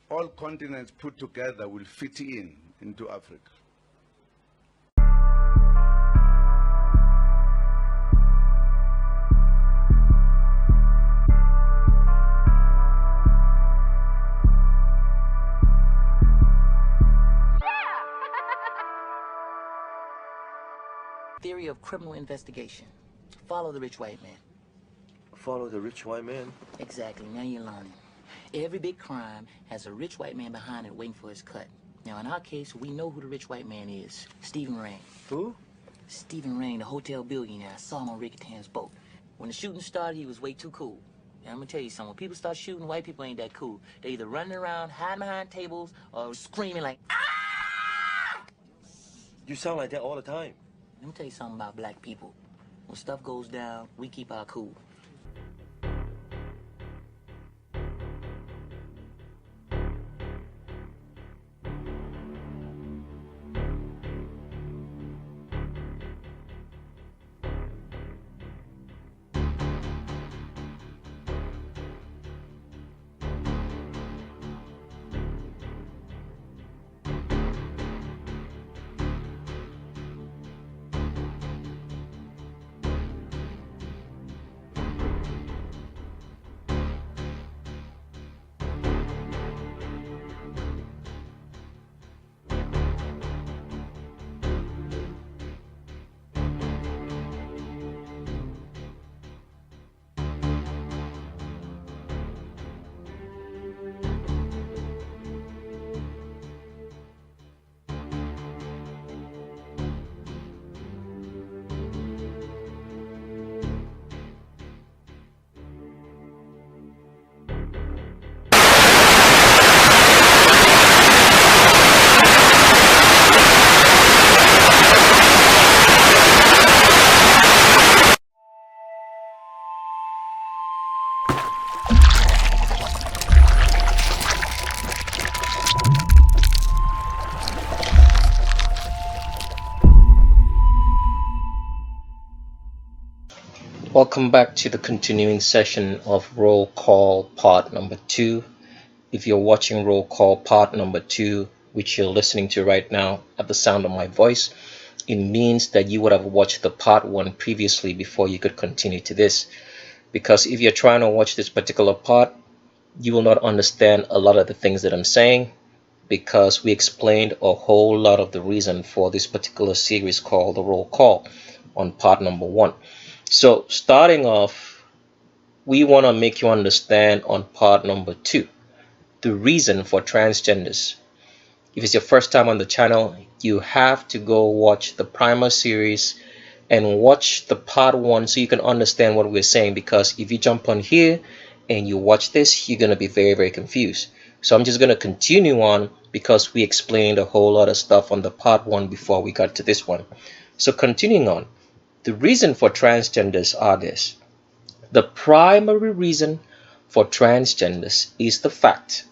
all continents put together will fit into Africa. Theory of criminal investigation. Follow the rich white man. Follow the rich white man? Exactly. Now you're learning. Every big crime has a rich white man behind it waiting for his cut. Now, in our case, we know who the rich white man is. Stephen Rain. Who? Stephen Rain, the hotel billionaire. I saw him on Ricky Tan's boat. When the shooting started, he was way too cool. And I'm gonna tell you something. When people start shooting, white people ain't that cool. They either running around, hiding behind tables, or screaming like, ah! You sound like that all the time. Let me tell you something about black people. When stuff goes down, we keep our cool. Welcome back to the continuing session of Roll Call Part Number 2. If you're watching Roll Call Part Number 2, which you're listening to right now at the sound of my voice, it means that you would have watched the Part 1 previously before you could continue to this. Because if you're trying to watch this particular part, you will not understand a lot of the things that I'm saying, because we explained a whole lot of the reason for this particular series called the Roll Call on Part Number 1. So starting off, we want to make you understand on part number 2, the reason for transgenders. If it's your first time on the channel, you have to go watch the primer series and watch the part 1 so you can understand what we're saying, because if you jump on here and you watch this, you're going to be very, very confused. So I'm just going to continue on because we explained a whole lot of stuff on the part 1 before we got to this one. So continuing on. The reason for transgenders are this. The primary reason for transgenders is the fact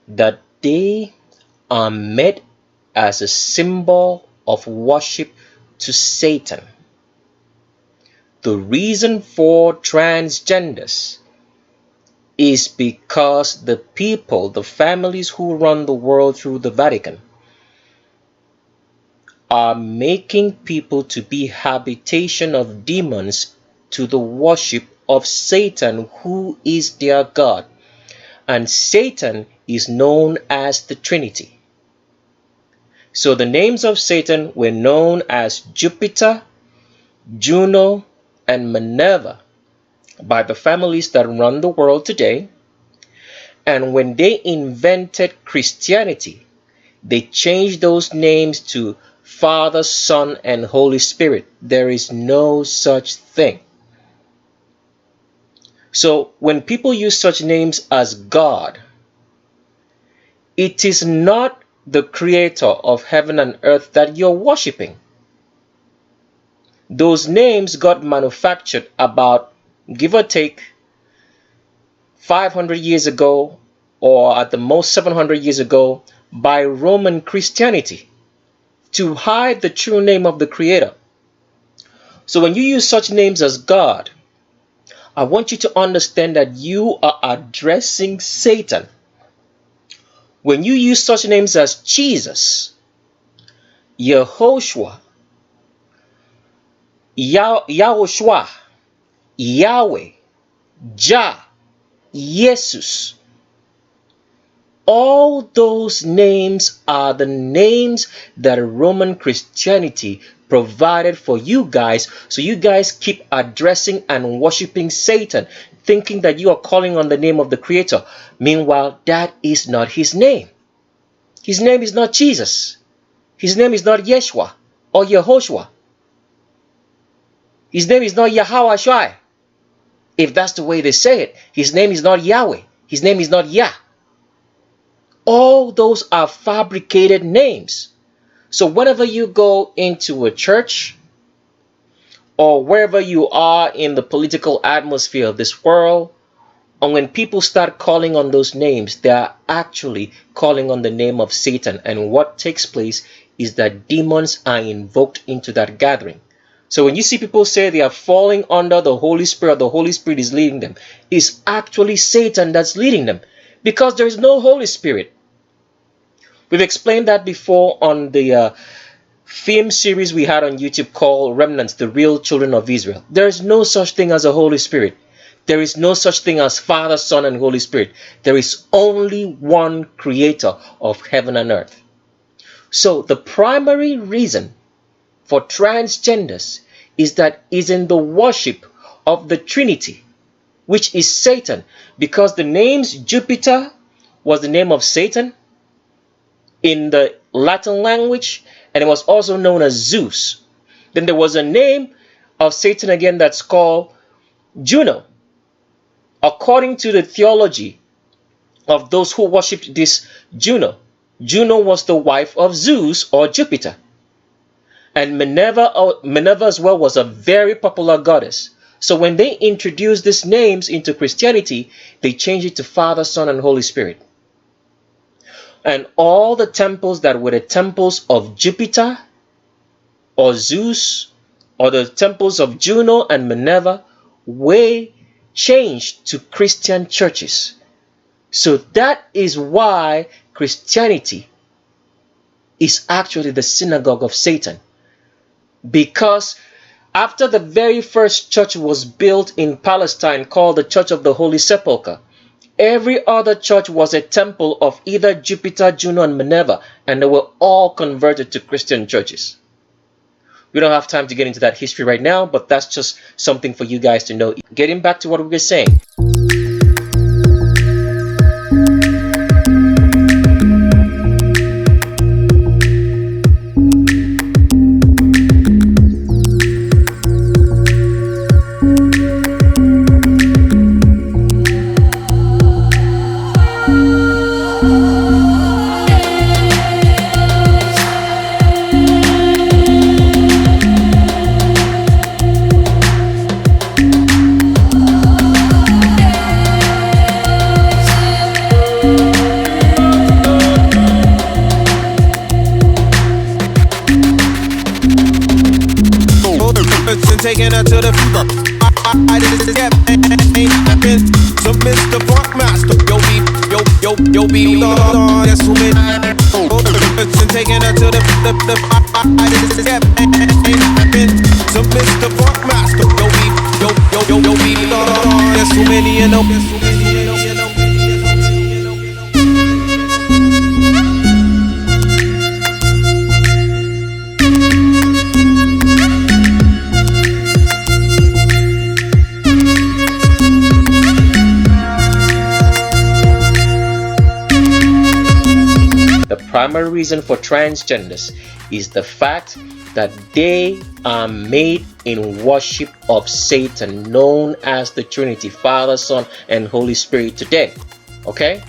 that they are made as a symbol of worship to Satan. The reason for transgenders is because the people, the families who run the world through the Vatican, are making people to be habitation of demons to the worship of Satan, who is their God. And Satan is known as the Trinity. So the names of Satan were known as Jupiter, Juno, and Minerva by the families that run the world today. And when they invented Christianity, they changed those names to Father, Son, and Holy Spirit. There is no such thing. So when people use such names as God, it is not the creator of heaven and earth that you're worshiping. Those names got manufactured about, give or take, 500 years ago, or at the most 700 years ago, by Roman Christianity, to hide the true name of the Creator. So when you use such names as God, I want you to understand that you are addressing Satan. When you use such names as Jesus, Yehoshua, Yahushua, Yahweh, Jah, Jesus, all those names are the names that Roman Christianity provided for you guys, so you guys keep addressing and worshiping Satan, thinking that you are calling on the name of the Creator. Meanwhile, that is not his name. His name is not Jesus. His name is not Yeshua or Yehoshua. His name is not Yahweh Shai. If that's the way they say it, his name is not Yahweh. His name is not Yah. All those are fabricated names. So whenever you go into a church or wherever you are in the political atmosphere of this world, and when people start calling on those names, they are actually calling on the name of Satan. And what takes place is that demons are invoked into that gathering. So when you see people say they are falling under the Holy Spirit, the Holy Spirit is leading them, it's actually Satan that's leading them, because there is no Holy Spirit. We've explained that before on the film series we had on YouTube called Remnants, the Real Children of Israel. There is no such thing as a Holy Spirit. There is no such thing as Father, Son, and Holy Spirit. There is only one creator of heaven and earth. So the primary reason for transgenders is in the worship of the Trinity, which is Satan, because the names Jupiter was the name of Satan in the Latin language, and it was also known as Zeus. Then there was a name of Satan again that's called Juno. According to the theology of those who worshipped this Juno, Juno was the wife of Zeus or Jupiter. And Minerva as well was a very popular goddess. So when they introduced these names into Christianity, they changed it to Father, Son, and Holy Spirit. And all the temples that were the temples of Jupiter or Zeus or the temples of Juno and Minerva were changed to Christian churches. So that is why Christianity is actually the synagogue of Satan. Because after the very first church was built in Palestine called the Church of the Holy Sepulchre, every other church was a temple of either Jupiter, Juno, and Minerva, and they were all converted to Christian churches. We don't have time to get into that history right now, but that's just something for you guys to know. Getting back to what we were saying. Taking her to the fever. I just get been some Mr. Funk Master. Yo, be that's who made taking her to the I just get been some Mr. Funk Master. Yo, be that's who many you know. Primary reason for transgenders is the fact that they are made in worship of Satan, known as the Trinity, Father, Son, and Holy Spirit today. Okay?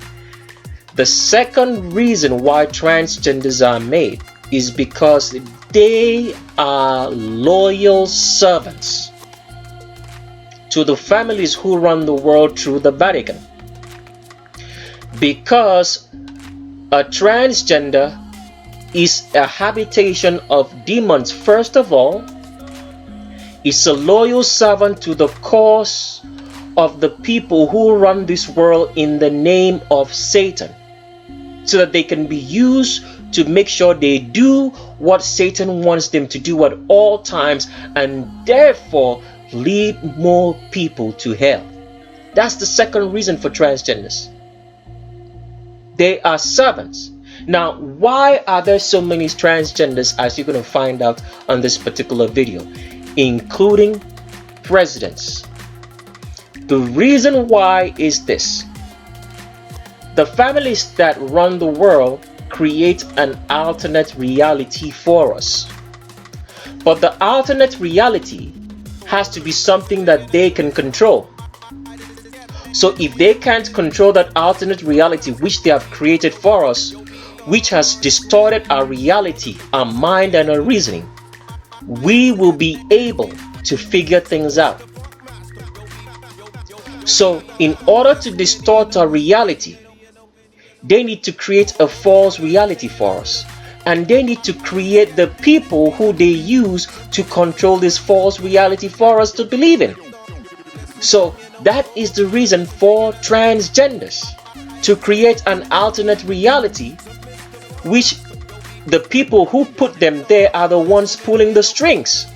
The second reason why transgenders are made is because they are loyal servants to the families who run the world through the Vatican. Because a transgender is a habitation of demons. First of all, it's a loyal servant to the cause of the people who run this world in the name of Satan. so that they can be used to make sure they do what Satan wants them to do at all times, and therefore lead more people to hell. That's the second reason for transgenders. They are servants. Now, why are there so many transgenders, as you're going to find out on this particular video, including presidents? The reason why is this: the families that run the world create an alternate reality for us. But the alternate reality has to be something that they can control. So if they can't control that alternate reality which they have created for us, which has distorted our reality, our mind and our reasoning, we will be able to figure things out. So in order to distort our reality, they need to create a false reality for us, and they need to create the people who they use to control this false reality for us to believe in. So that is the reason for transgenders, to create an alternate reality which the people who put them there are the ones pulling the strings,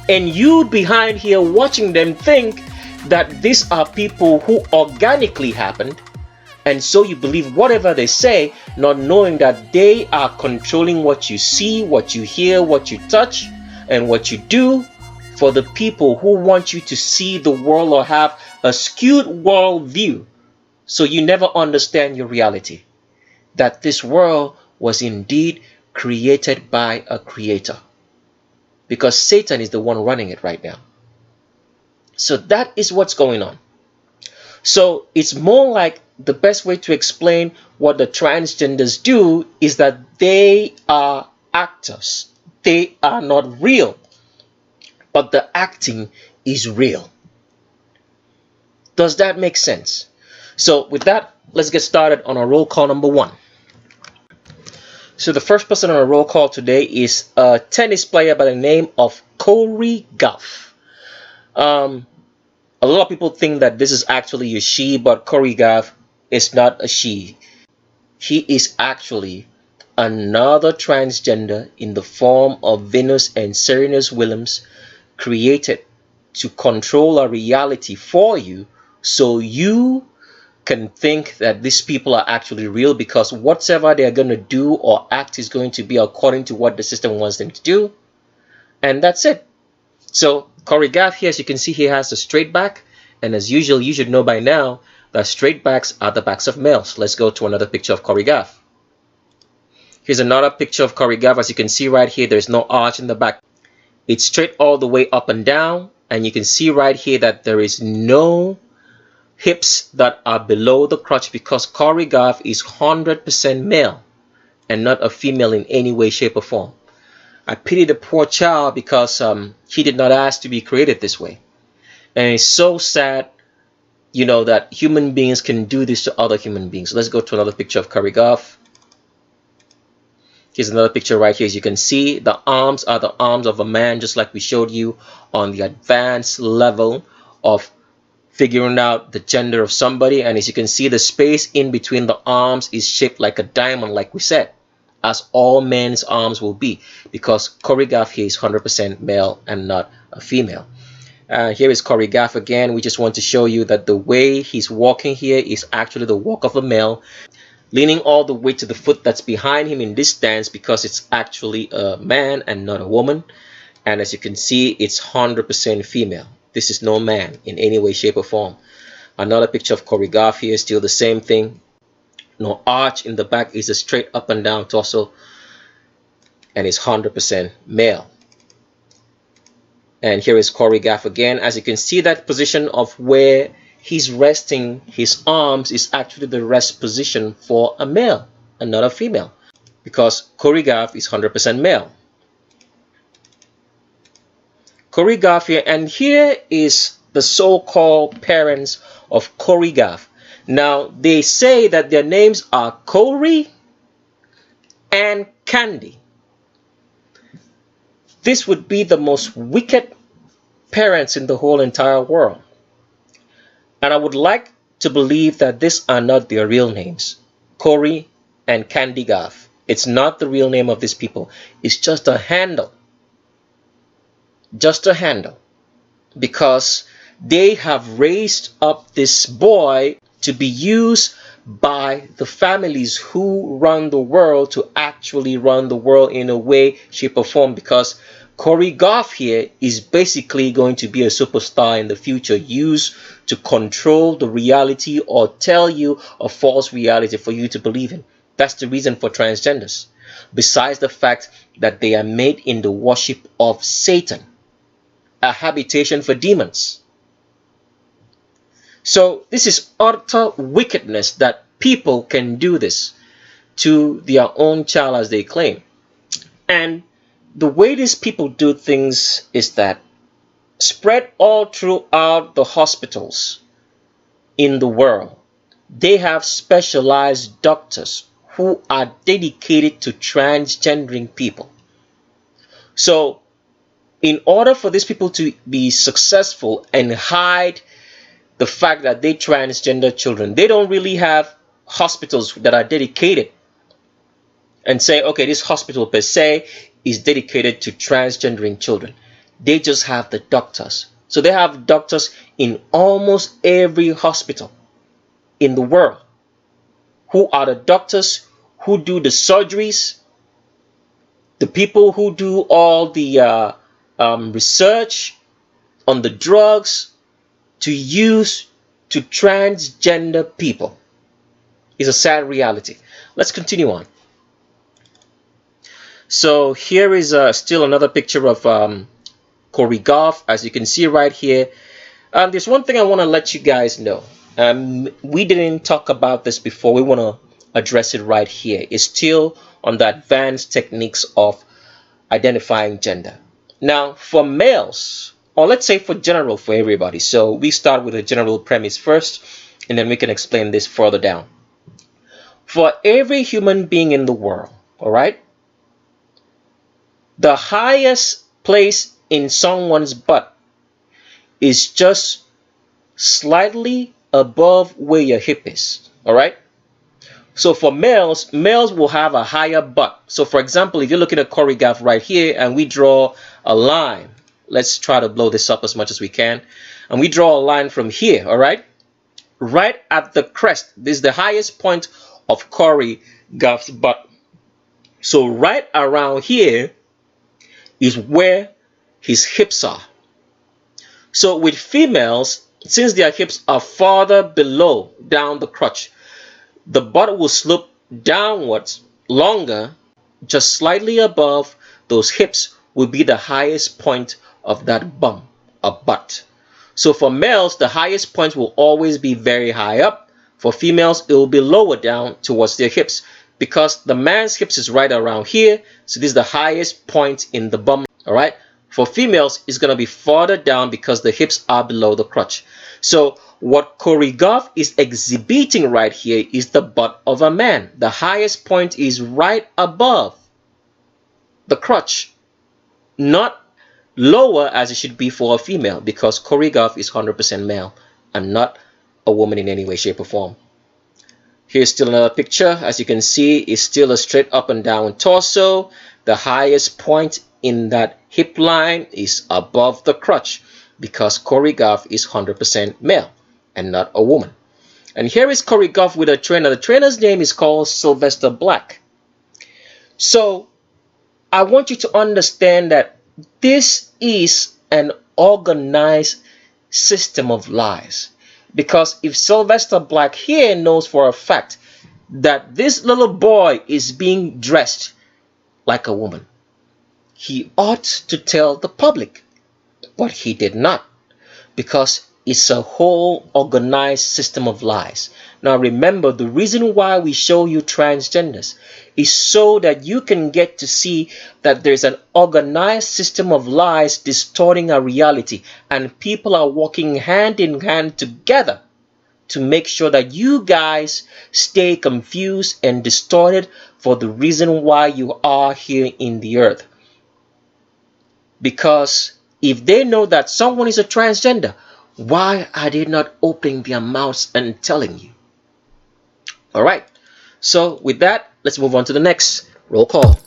and you behind here watching them think that these are people who organically happened, and so you believe whatever they say, not knowing that they are controlling what you see, what you hear, what you touch, and what you do for the people who want you to see the world or have a skewed world view, so you never understand your reality, that this world was indeed created by a creator, because Satan is the one running it right now. So that is what's going on. So it's more like, the best way to explain what the transgenders do is that they are actors. They are not real, but the acting is real. Does that make sense? So with that, let's get started on our roll call number 1. So the first person on our roll call today is a tennis player by the name of Cory Gauff. A lot of people think that this is actually a she, but Cory Gauff is not a she. He is actually another transgender in the form of Venus and Serenus Williams, created to control a reality for you, so you can think that these people are actually real, because whatever they're going to do or act is going to be according to what the system wants them to do, and that's it. So Cory Gauff here, as you can see, he has a straight back, and as usual, you should know by now that straight backs are the backs of males. Let's go to another picture of Cory Gauff. Here's another picture of Cory Gauff. As you can see right here, there's no arch in the back. It's straight all the way up and down, and you can see right here that there is no hips that are below the crotch, because Cory Gauff is 100% male and not a female in any way, shape, or form. I pity the poor child, because he did not ask to be created this way. And it's so sad, you know, that human beings can do this to other human beings. Let's go to another picture of Cory Gauff. Here's another picture right here. As you can see, the arms are the arms of a man, just like we showed you on the advanced level of figuring out the gender of somebody. And as you can see, the space in between the arms is shaped like a diamond, like we said, as all men's arms will be, because Cory Gauff here is 100% male and not a female. Here is Cory Gauff again. We just want to show you that the way he's walking here is actually the walk of a male, leaning all the way to the foot that's behind him in this stance, because it's actually a man and not a woman. And as you can see, it's 100% female. This is no man in any way, shape, or form. Another picture of Cory Gauff here, still the same thing. No arch in the back, is a straight up and down torso, and it's 100% male. And here is Cory Gauff again. As you can see, that position of where he's resting his arms is actually the rest position for a male and not a female, because Cory Gauff is 100% male. Cory Gauff here, and here is the so-called parents of Cory Gauff. Now, they say that their names are Cory and Candy. This would be the most wicked parents in the whole entire world. And I would like to believe that these are not their real names, Cory and Candy Goth. It's not the real name of these people. It's just a handle. Just a handle. Because they have raised up this boy to be used by the families who run the world to actually run the world in a way, shape, or form. Because Corey Goff here is basically going to be a superstar in the future, used to control the reality or tell you a false reality for you to believe in. That's the reason for transgenders. Besides the fact that they are made in the worship of Satan, a habitation for demons. So this is utter wickedness that people can do this to their own child as they claim. And the way these people do things is that spread all throughout the hospitals in the world, they have specialized doctors who are dedicated to transgendering people. So in order for these people to be successful and hide the fact that they transgender children, they don't really have hospitals that are dedicated and say, okay, this hospital per se is dedicated to transgendering children. They just have the doctors. So they have doctors in almost every hospital in the world who are the doctors who do the surgeries, the people who do all the research on the drugs to use to transgender people. It's a sad reality. Let's continue on. So here is still another picture of Corey Goff. As you can see right here, there's one thing I want to let you guys know. We didn't talk about this before. We want to address it right here. It's still on the advanced techniques of identifying gender. Now, for males, or let's say for everybody. So we start with a general premise first, and then we can explain this further down. For every human being in the world, all right, the highest place in someone's butt is just slightly above where your hip is, all right? So for males will have a higher butt. So for example, if you're looking at Corey Goff right here and we draw a line, let's try to blow this up as much as we can, and we draw a line from here, all right? Right at the crest, this is the highest point of Corey Goff's butt. So right around here is where his hips are. So with females, since their hips are farther below down the crotch, the butt will slope downwards longer, just slightly above those hips will be the highest point of that bum, a butt. So for males, the highest point will always be very high up. For females, it will be lower down towards their hips, because the man's hips is right around here. So this is the highest point in the bum, all right? For females, it's going to be farther down because the hips are below the crotch. So what Corey Goff is exhibiting right here is the butt of a man. The highest point is right above the crotch, not lower as it should be for a female, because Corey Goff is 100% male and not a woman in any way, shape, or form. Here's still another picture. As you can see, it's still a straight up and down torso. The highest point in that hip line is above the crotch, because Corey Goff is 100% male and not a woman. And here is Corey Goff with a trainer. The trainer's name is called Sylvester Black. So I want you to understand that this is an organized system of lies. Because if Sylvester Black here knows for a fact that this little boy is being dressed like a woman, he ought to tell the public, but he did not, because it's a whole organized system of lies. Now remember, the reason why we show you transgenders is so that you can get to see that there's an organized system of lies distorting our reality, and people are working hand in hand together to make sure that you guys stay confused and distorted for the reason why you are here in the earth. Because if they know that someone is a transgender, why are they not opening their mouths and telling you? All right. So with that, let's move on to the next roll call.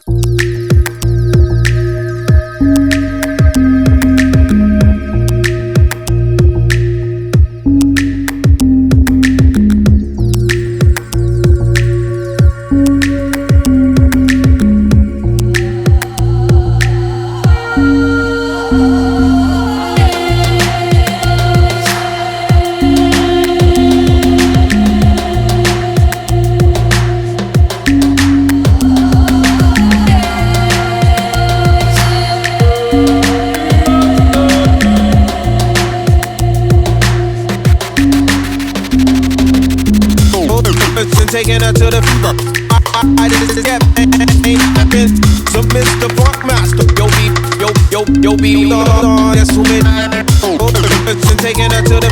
Taking her to the fever. I just get so Mr. Funk Master. Yo, be that's who made. Taking her to the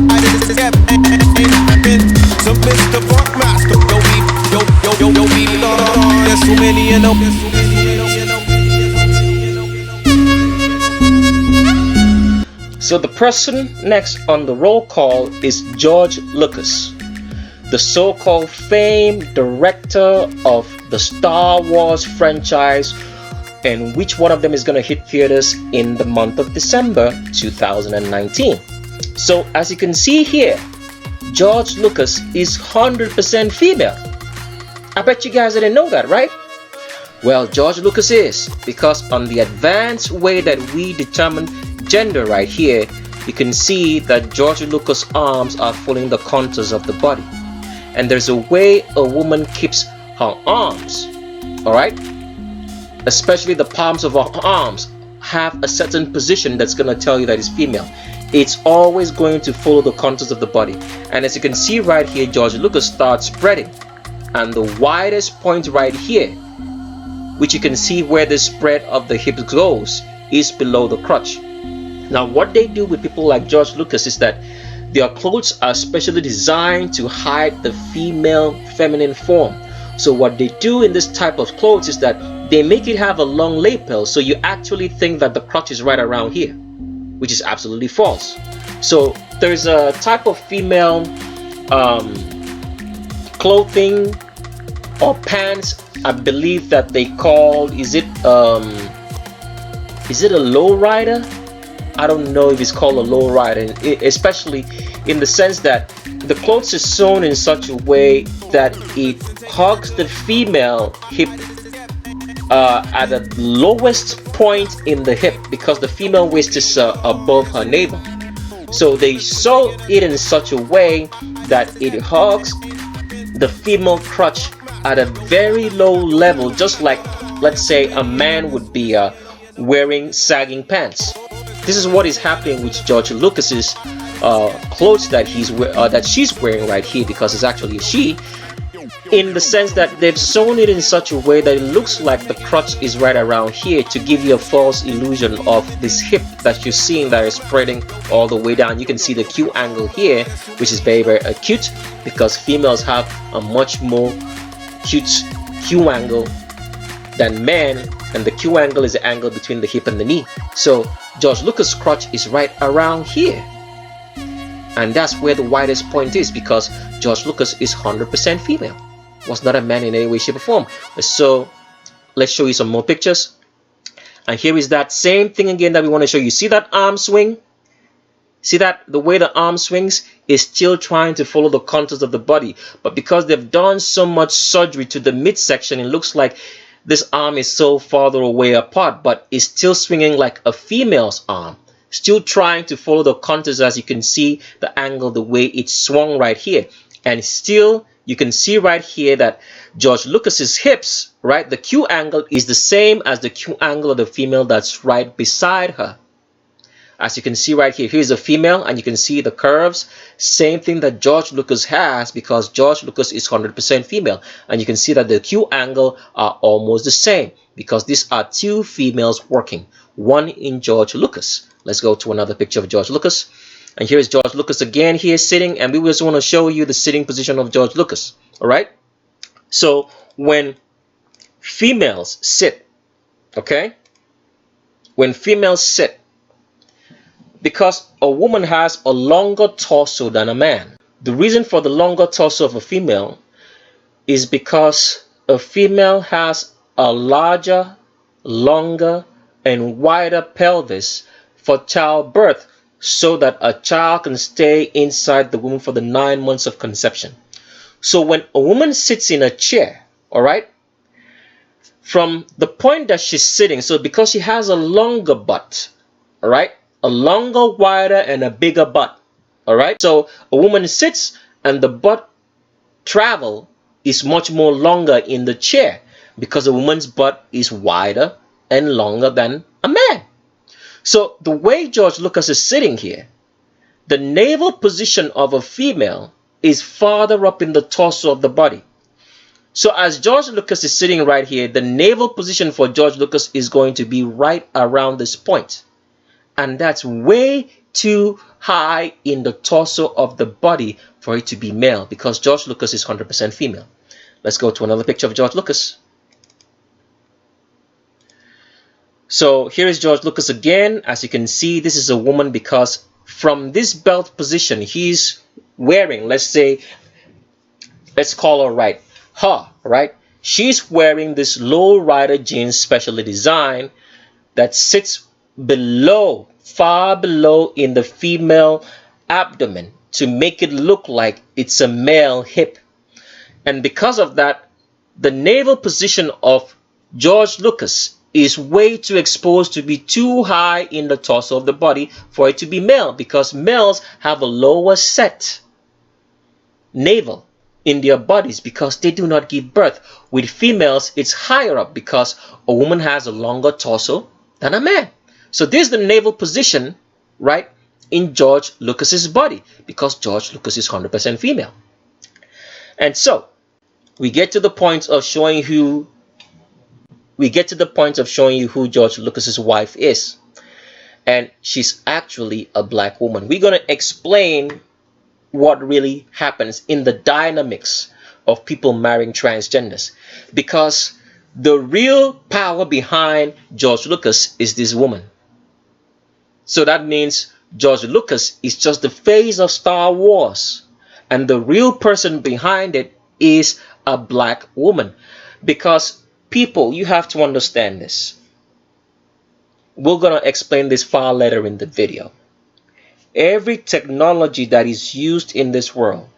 I just get so Mr. Funk Master. Yo, be that's who many you know. So the person next on the roll call is George Lucas, the so-called famed director of the Star Wars franchise, and which one of them is going to hit theaters in the month of December 2019. So as you can see here, George Lucas is 100% female. I bet you guys didn't know that, right? Well, George Lucas is, because on the advanced way that we determine gender right here, you can see that George Lucas' arms are following the contours of the body. And there's a way a woman keeps her arms, alright? Especially the palms of her arms have a certain position that's going to tell you that it's female. It's always going to follow the contours of the body. And as you can see right here, George Lucas starts spreading. And the widest point right here, which you can see where the spread of the hips goes, is below the crotch. Now what they do with people like George Lucas is that their clothes are specially designed to hide the female feminine form. So what they do in this type of clothes is that they make it have a long lapel, so you actually think that the crotch is right around here, which is absolutely false. So there's a type of female clothing or pants, I believe that they call, is it a low rider? I don't know if it's called a low rider, especially in the sense that the clothes is sewn in such a way that it hugs the female hip at the lowest point in the hip, because the female waist is above her navel. So they sew it in such a way that it hugs the female crotch at a very low level, just like, let's say, a man would be wearing sagging pants. This is what is happening with George Lucas's clothes that she's wearing right here, because it's actually a she, in the sense that they've sewn it in such a way that it looks like the crotch is right around here, to give you a false illusion of this hip that you're seeing that is spreading all the way down. You can see the Q angle here, which is very, very acute, because females have a much more acute Q angle than men, and the Q angle is the angle between the hip and the knee. So George Lucas' crotch is right around here, and that's where the widest point is, because George Lucas is 100% female, was not a man in any way, shape or form. So let's show you some more pictures. And here is that same thing again that we want to show you. See that arm swing? See that the way the arm swings is still trying to follow the contours of the body, but because they've done so much surgery to the midsection, it looks like this arm is so farther away apart, but it's still swinging like a female's arm, still trying to follow the contours. As you can see the angle, the way it swung right here, and still you can see right here that George Lucas's hips, right, the Q angle is the same as the Q angle of the female that's right beside her. As you can see right here, here's a female, and you can see the curves, same thing that George Lucas has, because George Lucas is 100% female, and you can see that the Q angle are almost the same, because these are two females working, one in George Lucas. Let's go to another picture of George Lucas, and here is George Lucas again here sitting, and we just want to show you the sitting position of George Lucas. All right, so when females sit, okay, when females sit, because a woman has a longer torso than a man. The reason for the longer torso of a female is because a female has a larger, longer, and wider pelvis for childbirth so that a child can stay inside the womb for the 9 months of conception. So when a woman sits in a chair, all right, from the point that she's sitting, so because she has a longer butt, all right, a longer, wider, and a bigger butt, all right, so a woman sits and the butt travel is much more longer in the chair because a woman's butt is wider and longer than a man. So the way George Lucas is sitting here, the navel position of a female is farther up in the torso of the body. So as George Lucas is sitting right here, the navel position for George Lucas is going to be right around this point. And that's way too high in the torso of the body for it to be male, because George Lucas is 100% female. Let's go to another picture of George Lucas. So here is George Lucas again. As you can see, this is a woman because from this belt position he's wearing, let's call her right. She's wearing this low rider jeans specially designed that sits below, far below in the female abdomen to make it look like it's a male hip. And because of that, the navel position of George Lucas is way too exposed to be too high in the torso of the body for it to be male, because males have a lower set navel in their bodies because they do not give birth. With females, it's higher up because a woman has a longer torso than a man. So this is the navel position, right, in George Lucas's body because George Lucas is 100% female. And so we get to the point of showing you who George Lucas's wife is. And she's actually a black woman. We're going to explain what really happens in the dynamics of people marrying transgenders, because the real power behind George Lucas is this woman. So that means George Lucas is just the face of Star Wars, and the real person behind it is a black woman. Because people, you have to understand this. We're going to explain this far later in the video. Every technology that is used in this world,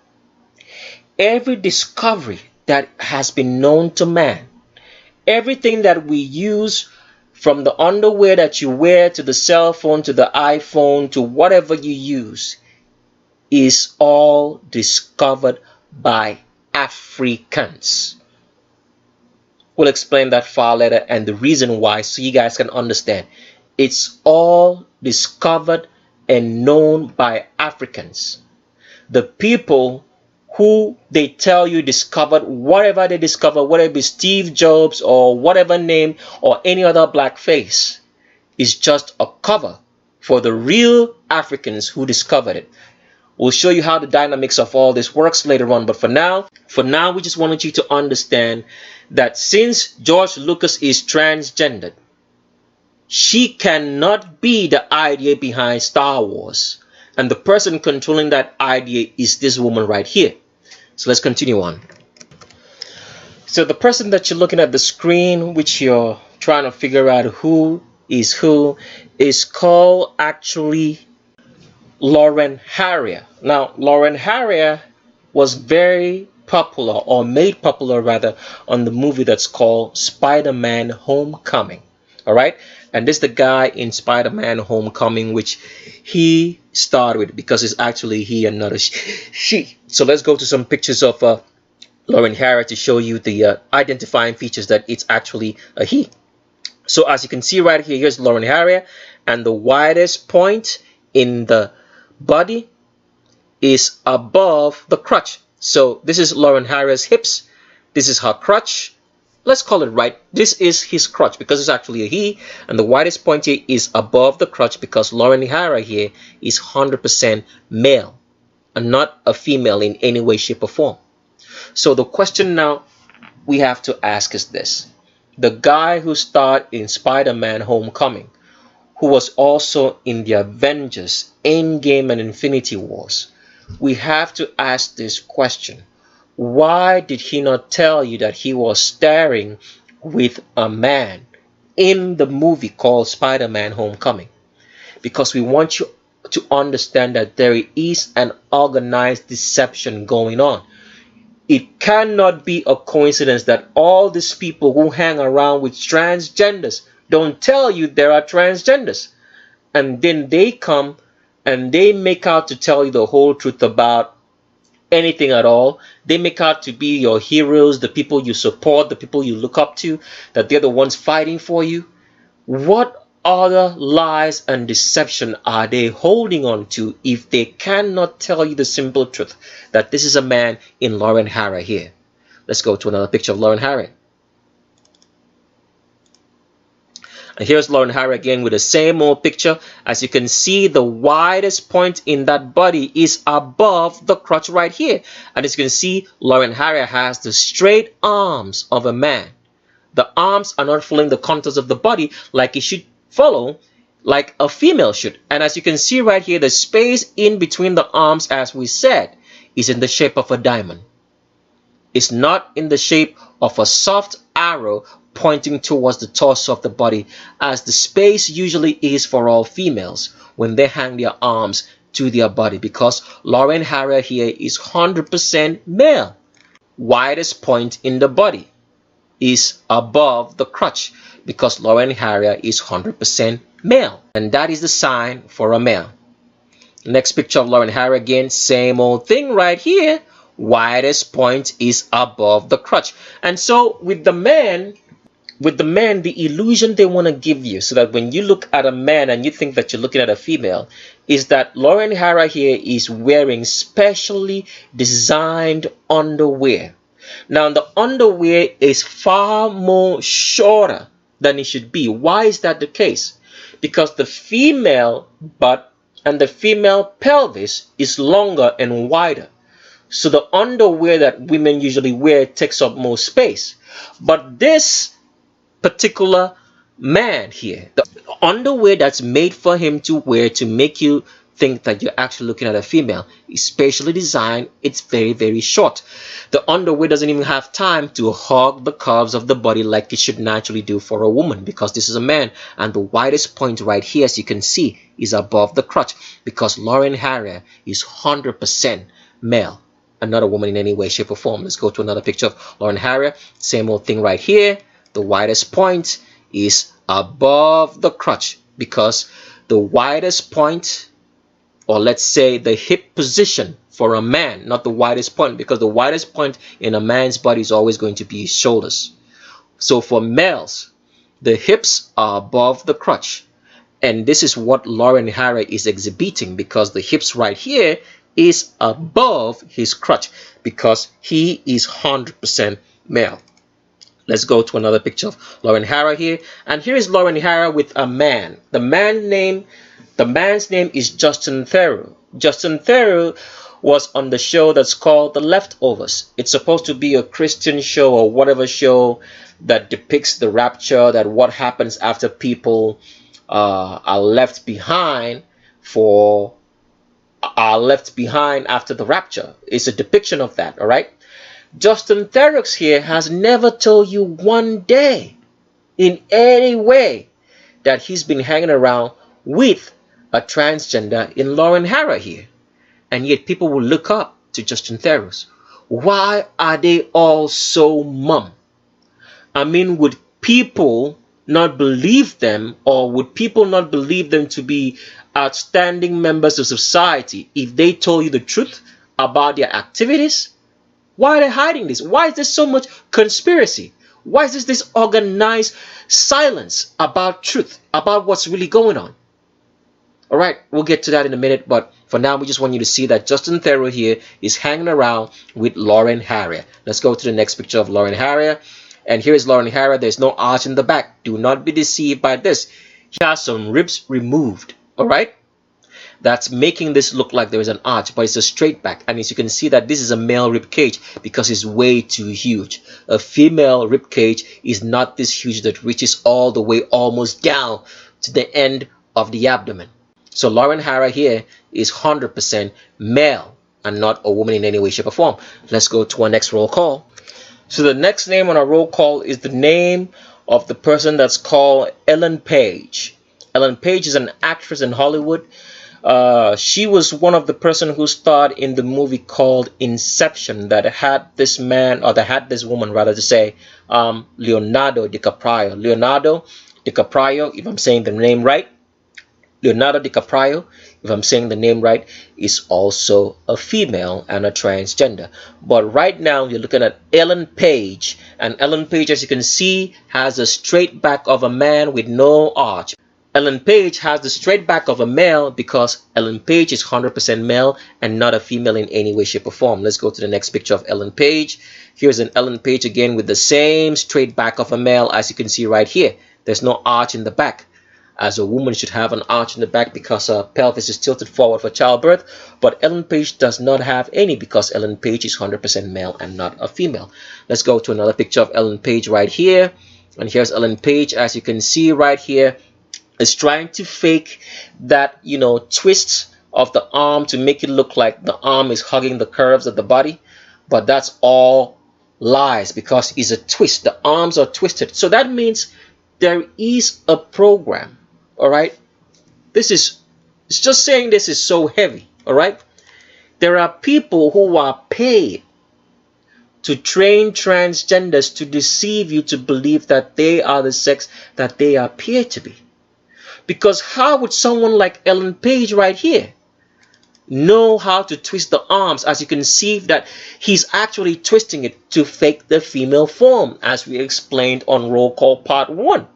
every discovery that has been known to man, everything that we use, from the underwear that you wear to the cell phone to the iPhone to whatever you use, is all discovered by Africans. We'll explain that far later and the reason why, so you guys can understand. It's all discovered and known by Africans. The people who they tell you discovered whatever they discovered, whether it be Steve Jobs or whatever name or any other black face, is just a cover for the real Africans who discovered it. We'll show you how the dynamics of all this works later on, but for now, we just wanted you to understand that since George Lucas is transgendered, she cannot be the idea behind Star Wars. And the person controlling that idea is this woman right here. So let's continue on. So the person that you're looking at the screen, which you're trying to figure out who, is called actually Lauren Harrier. Now, Lauren Harrier was very popular, or made popular rather, on the movie that's called Spider-Man Homecoming. All right, and this is the guy in Spider-Man Homecoming, which he starred with, because it's actually he and not a she. So let's go to some pictures of Lauren Harrier to show you the identifying features that it's actually a he. So as you can see right here, here's Lauren Harrier, and the widest point in the body is above the crotch. So this is Lauren Harrier's hips. This is her crotch. Let's call it right. This is his crotch because it's actually a he, and the widest point here is above the crotch because Lauren Harrier here is 100% male and not a female in any way, shape, or form. So the question now we have to ask is this. The guy who starred in Spider-Man Homecoming, who was also in the Avengers, Endgame, and Infinity Wars, we have to ask this question. why did he not tell you that he was staring with a man in the movie called Spider-Man Homecoming? Because we want you to understand that there is an organized deception going on. It cannot be a coincidence that all these people who hang around with transgenders don't tell you there are transgenders. And then they come and they make out to tell you the whole truth about anything at all. They make out to be your heroes, the people you support, the people you look up to, that they're the ones fighting for you. What other lies and deception are they holding on to if they cannot tell you the simple truth that this is a man in Lauren Harrier here? Let's go to another picture of Lauren Harrier. And here's Lauren Harrier again with the same old picture. As you can see, the widest point in that body is above the crotch right here. And as you can see, Lauren Harrier has the straight arms of a man. The arms are not following the contours of the body like it should follow, like a female should. And as you can see right here, the space in between the arms, as we said, is in the shape of a diamond. It's not in the shape of a soft arrow pointing towards the torso of the body, as the space usually is for all females when they hang their arms to their body, because Lauren Harrier here is 100% male. Widest point in the body is above the crotch, because Lauren Harrier is 100% male, and that is the sign for a male. Next picture of Lauren Harrier again, same old thing right here. Widest point is above the crotch. And so with the man, the illusion they want to give you, so that when you look at a man and you think that you're looking at a female, is that Lauren Harrier here is wearing specially designed underwear. Now the underwear is far more shorter than it should be. Why is that the case? Because the female butt and the female pelvis is longer and wider. So the underwear that women usually wear takes up more space. But this particular man here, the underwear that's made for him to wear to make you think that you're actually looking at a female, is specially designed. It's very, very short. The underwear doesn't even have time to hug the curves of the body like it should naturally do for a woman, because this is a man. And the widest point right here, as you can see, is above the crotch, because Lauren Harrier is 100% male and not a woman in any way, shape, or form. Let's go to another picture of Lauren Harrier. Same old thing right here. The widest point is above the crotch, because the widest point, or let's say the hip position for a man, not the widest point, because the widest point in a man's body is always going to be his shoulders. So for males, the hips are above the crotch. And this is what Lauren Harrier is exhibiting, because the hips right here is above his crotch, because he is 100% male. Let's go to another picture of Lauren Harrier here. And here is Lauren Harrier with a man. The man's name is Justin Theroux. Justin Theroux was on the show that's called The Leftovers. It's supposed to be a Christian show or whatever show that depicts the rapture, that what happens after people are left behind after the rapture. It's a depiction of that, all right? Justin Theroux here has never told you one day in any way that he's been hanging around with a transgender in Lauren Harrier here. And yet people will look up to Justin Theroux. Why are they all so mum? I mean, would people not believe them, or would people not believe them to be outstanding members of society if they told you the truth about their activities? Why are they hiding this? Why is there so much conspiracy? Why is this organized silence about truth, about what's really going on? All right, we'll get to that in a minute, but for now, we just want you to see that Justin Theroux here is hanging around with Lauren Harrier. Let's go to the next picture of Lauren Harrier. And here is Lauren Harrier. There's no arch in the back. Do not be deceived by this. He has some ribs removed, all right? That's making this look like there is an arch, but it's a straight back. And as you can see, that this is a male rib cage because it's way too huge. A female rib cage is not this huge that reaches all the way almost down to the end of the abdomen. So Lauren Harrier here is 100% male and not a woman in any way, shape, or form. Let's go to our next roll call. So the next name on our roll call is the name of the person that's called Ellen Page. Ellen Page is an actress in Hollywood. She was one of the person who starred in the movie called Inception that had this man, or that had this woman rather to say, Leonardo DiCaprio. Leonardo DiCaprio, if I'm saying the name right, Leonardo DiCaprio, if I'm saying the name right, is also a female and a transgender. But right now you're looking at Ellen Page, and Ellen Page, as you can see, has a straight back of a man with no arch. Ellen Page has the straight back of a male because Ellen Page is 100% male and not a female in any way, shape, or form. Let's go to the next picture of Ellen Page. Here's an Ellen Page again with the same straight back of a male, as you can see right here. There's no arch in the back, as a woman should have an arch in the back because her pelvis is tilted forward for childbirth. But Ellen Page does not have any because Ellen Page is 100% male and not a female. Let's go to another picture of Ellen Page right here. And here's Ellen Page, as you can see right here, is trying to fake that, twist of the arm to make it look like the arm is hugging the curves of the body. But that's all lies because it's a twist. The arms are twisted. So that means there is a program. All right, it's just saying this is so heavy. All right, there are people who are paid to train transgenders to deceive you to believe that they are the sex that they appear to be. Because how would someone like Ellen Page right here know how to twist the arms? As you can see that he's actually twisting it to fake the female form, as we explained on Roll Call Part 1.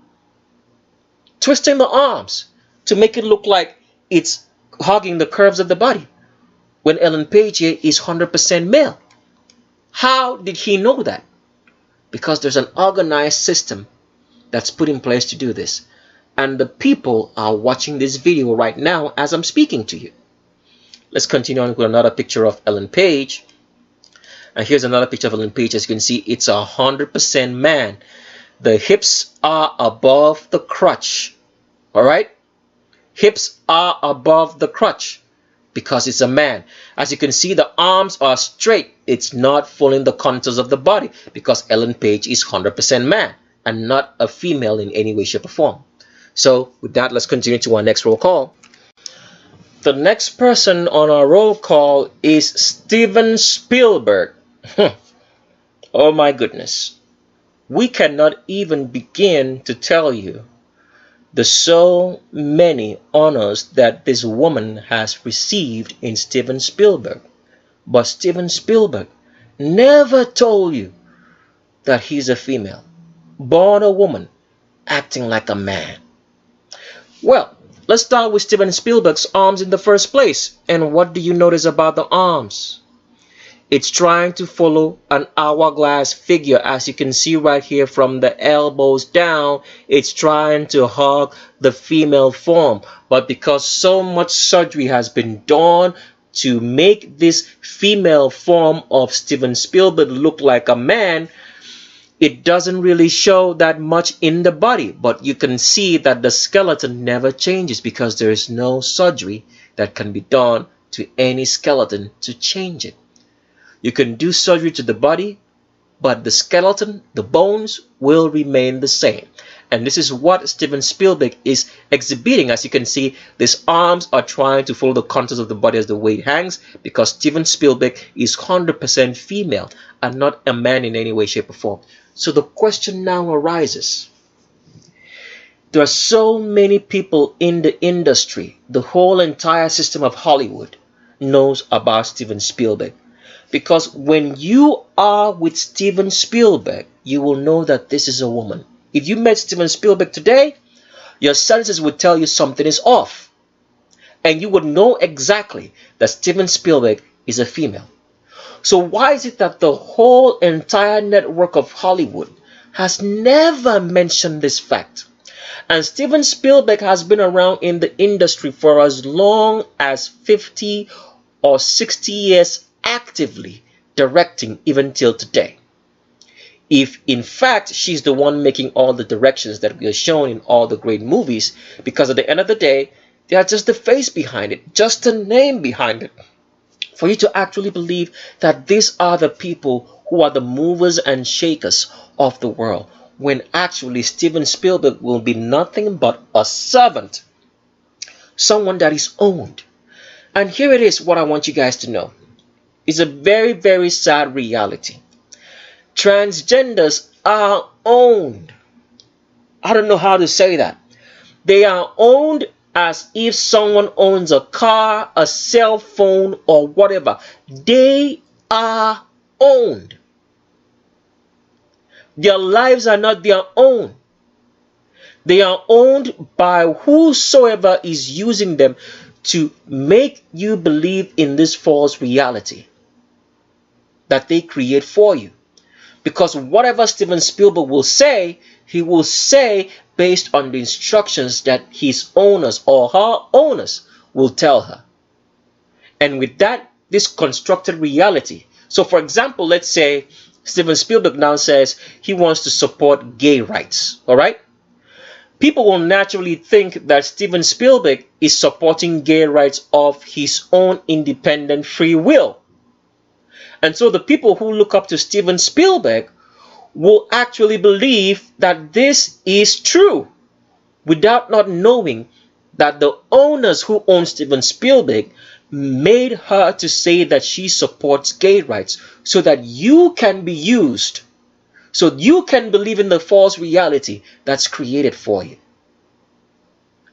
Twisting the arms to make it look like it's hugging the curves of the body, when Ellen Page here is 100% male. How did he know that? Because there's an organized system that's put in place to do this. And the people are watching this video right now as I'm speaking to you. Let's continue on with another picture of Ellen Page. And here's another picture of Ellen Page. As you can see, it's 100% man. The hips are above the crotch. All right? Hips are above the crotch because it's a man. As you can see, the arms are straight. It's not following the contours of the body because Ellen Page is 100% man and not a female in any way, shape, or form. So with that, let's continue to our next roll call. The next person on our roll call is Steven Spielberg. Oh my goodness. We cannot even begin to tell you the so many honors that this woman has received in Steven Spielberg. But Steven Spielberg never told you that he's a female, born a woman, acting like a man. Well, let's start with Steven Spielberg's arms in the first place. And what do you notice about the arms? It's trying to follow an hourglass figure. As you can see right here from the elbows down, it's trying to hug the female form. But because so much surgery has been done to make this female form of Steven Spielberg look like a man, it doesn't really show that much in the body, but you can see that the skeleton never changes because there is no surgery that can be done to any skeleton to change it. You can do surgery to the body, but the skeleton, the bones, will remain the same. And this is what Steven Spielberg is exhibiting. As you can see, these arms are trying to follow the contours of the body as the way it hangs because Steven Spielberg is 100% female and not a man in any way, shape, or form. So the question now arises. There are so many people in the industry, the whole entire system of Hollywood knows about Steven Spielberg. Because when you are with Steven Spielberg, you will know that this is a woman. If you met Steven Spielberg today, your senses would tell you something is off. And you would know exactly that Steven Spielberg is a female. So why is it that the whole entire network of Hollywood has never mentioned this fact? And Steven Spielberg has been around in the industry for as long as 50 or 60 years actively directing even till today. If in fact she's the one making all the directions that we are shown in all the great movies, because at the end of the day, they are just the face behind it, just the name behind it. For you to actually believe that these are the people who are the movers and shakers of the world, when actually Steven Spielberg will be nothing but a servant, someone that is owned. And here it is, what I want you guys to know. It's a very, very sad reality. Transgenders are owned. I don't know how to say that. They are owned as if someone owns a car, a cell phone, or whatever. They are owned. Their lives are not their own. They are owned by whosoever is using them to make you believe in this false reality that they create for you. Because whatever Steven Spielberg will say, he will say based on the instructions that his owners or her owners will tell her. And with that, this constructed reality. So for example, let's say Steven Spielberg now says he wants to support gay rights. All right? People will naturally think that Steven Spielberg is supporting gay rights of his own independent free will. And so the people who look up to Steven Spielberg will actually believe that this is true without not knowing that the owners who own Steven Spielberg made her to say that she supports gay rights so that you can be used, so you can believe in the false reality that's created for you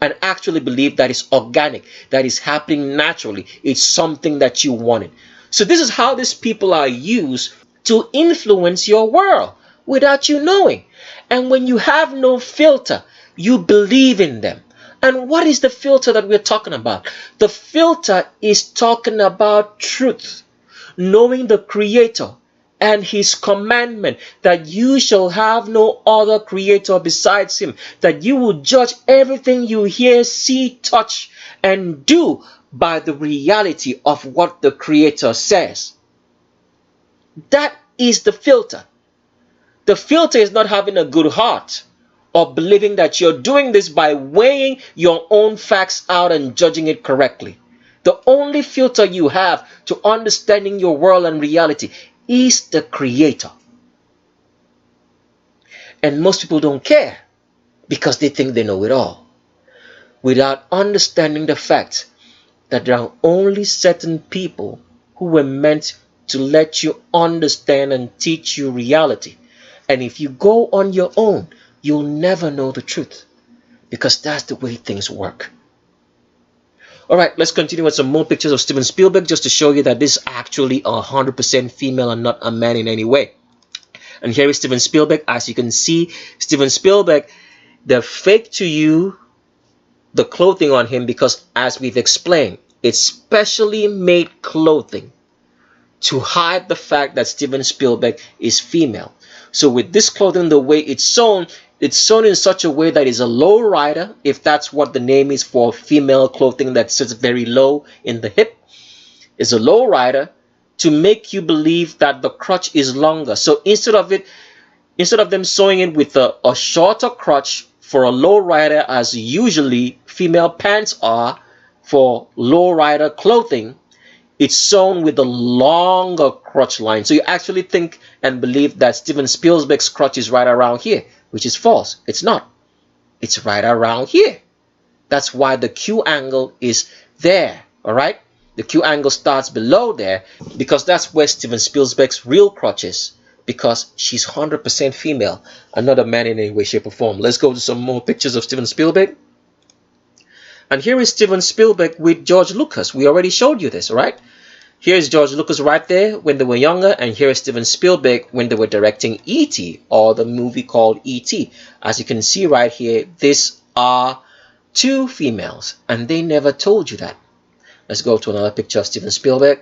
and actually believe that it's organic, that is happening naturally, it's something that you wanted. So this is how these people are used to influence your world without you knowing. And when you have no filter, you believe in them. And what is the filter that we're talking about? The filter is talking about truth, knowing the Creator and His commandment that you shall have no other creator besides Him, that you will judge everything you hear, see, touch, and do by the reality of what the Creator says. That is the filter. The filter is not having a good heart or believing that you're doing this by weighing your own facts out and judging it correctly. The only filter you have to understanding your world and reality is the Creator. And most people don't care because they think they know it all, without understanding the fact that there are only certain people who were meant to let you understand and teach you reality. And if you go on your own, you'll never know the truth, because that's the way things work. All right, let's continue with some more pictures of Steven Spielberg just to show you that this is actually 100% female and not a man in any way. And here is Steven Spielberg. As you can see, Steven Spielberg, they're fake to you the clothing on him because, as we've explained, it's specially made clothing to hide the fact that Steven Spielberg is female. So with this clothing, the way it's sewn in such a way that it's a low rider, if that's what the name is for female clothing that sits very low in the hip, is a low rider to make you believe that the crotch is longer. So instead of them sewing it with a shorter crotch for a low rider, as usually female pants are for low rider clothing, it's sewn with a longer crotch line. So you actually think and believe that Steven Spielberg's crotch is right around here, which is false. It's not. It's right around here. That's why the Q angle is there. All right? The Q angle starts below there because that's where Steven Spielberg's real crotch is, because she's 100% female and not a man in any way, shape, or form. Let's go to some more pictures of Steven Spielberg. And here is Steven Spielberg with George Lucas. We already showed you this, right? Here's George Lucas right there when they were younger, and here is Steven Spielberg when they were directing E.T., or the movie called E.T. As you can see right here, these are two females, and they never told you that. Let's go to another picture of Steven Spielberg.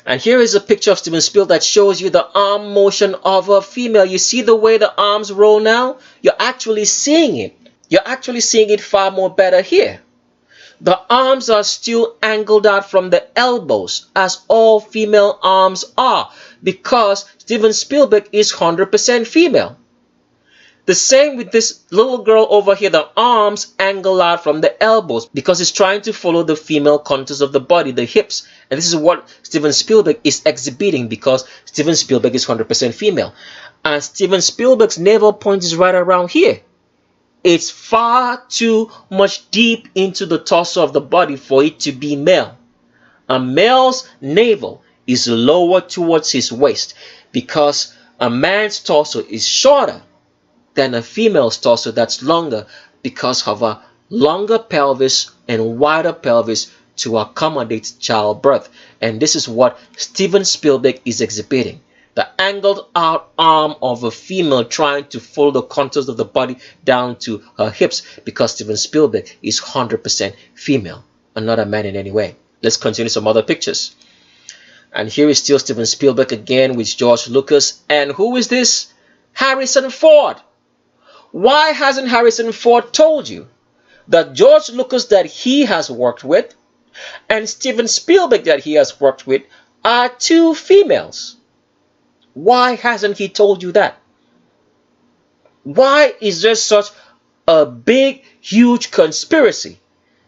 And here is a picture of Steven Spielberg that shows you the arm motion of a female. You see the way the arms roll now? You're actually seeing it. You're actually seeing it far more better here. The arms are still angled out from the elbows, as all female arms are, because Steven Spielberg is 100% female. The same with this little girl over here. The arms angle out from the elbows because it's trying to follow the female contours of the body, the hips. And this is what Steven Spielberg is exhibiting because Steven Spielberg is 100% female. And Steven Spielberg's navel point is right around here. It's far too much deep into the torso of the body for it to be male. A male's navel is lower towards his waist because a man's torso is shorter than a female's torso that's longer because of a longer pelvis and wider pelvis to accommodate childbirth. And this is what Steven Spielberg is exhibiting. The angled out arm of a female trying to follow the contours of the body down to her hips because Steven Spielberg is 100% female and not a man in any way. Let's continue some other pictures. And here is still Steven Spielberg again with George Lucas. And who is this? Harrison Ford. Why hasn't Harrison Ford told you that George Lucas that he has worked with and Steven Spielberg that he has worked with are two females? Why hasn't he told you that? Why is there such a big, huge conspiracy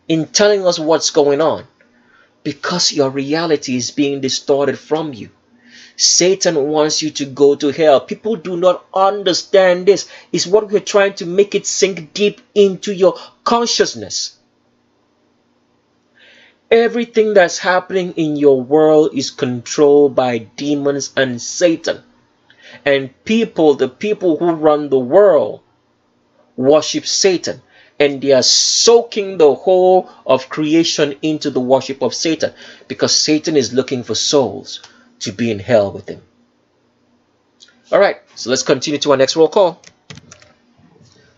in telling us what's going on? Because your reality is being distorted from you. Satan wants you to go to hell. People do not understand this. It's what we're trying to make it sink deep into your consciousness. Everything that's happening in your world is controlled by demons and Satan. And the people who run the world, worship Satan. And they are soaking the whole of creation into the worship of Satan. Because Satan is looking for souls to be in hell with him. Alright, so let's continue to our next roll call.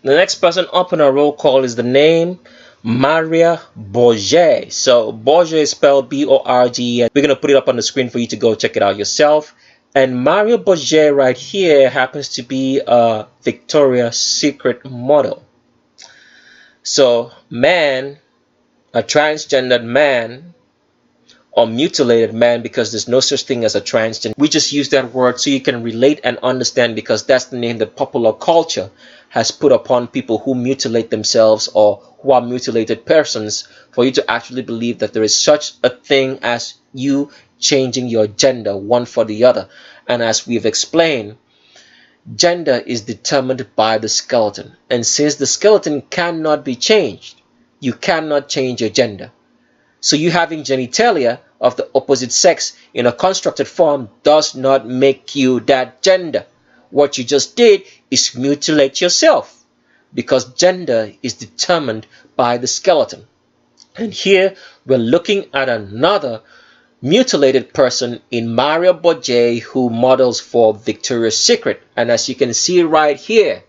The next person up on our roll call is the name Maria Bourget. So Bourget is spelled B-O-R-G-E. We're going to put it up on the screen for you to go check it out yourself. And Maria Bourget right here happens to be a Victoria's Secret model. So man, a transgendered man, or mutilated man, because there's no such thing as a transgender. We just use that word so you can relate and understand because that's the name that popular culture has put upon people who mutilate themselves or who are mutilated persons, for you to actually believe that there is such a thing as you changing your gender one for the other. And as we've explained, gender is determined by the skeleton. And since the skeleton cannot be changed, you cannot change your gender. So you having genitalia of the opposite sex in a constructed form does not make you that gender. What you just did is mutilate yourself because gender is determined by the skeleton. And here we're looking at another mutilated person in Maria Bourget who models for Victoria's Secret. And as you can see right here,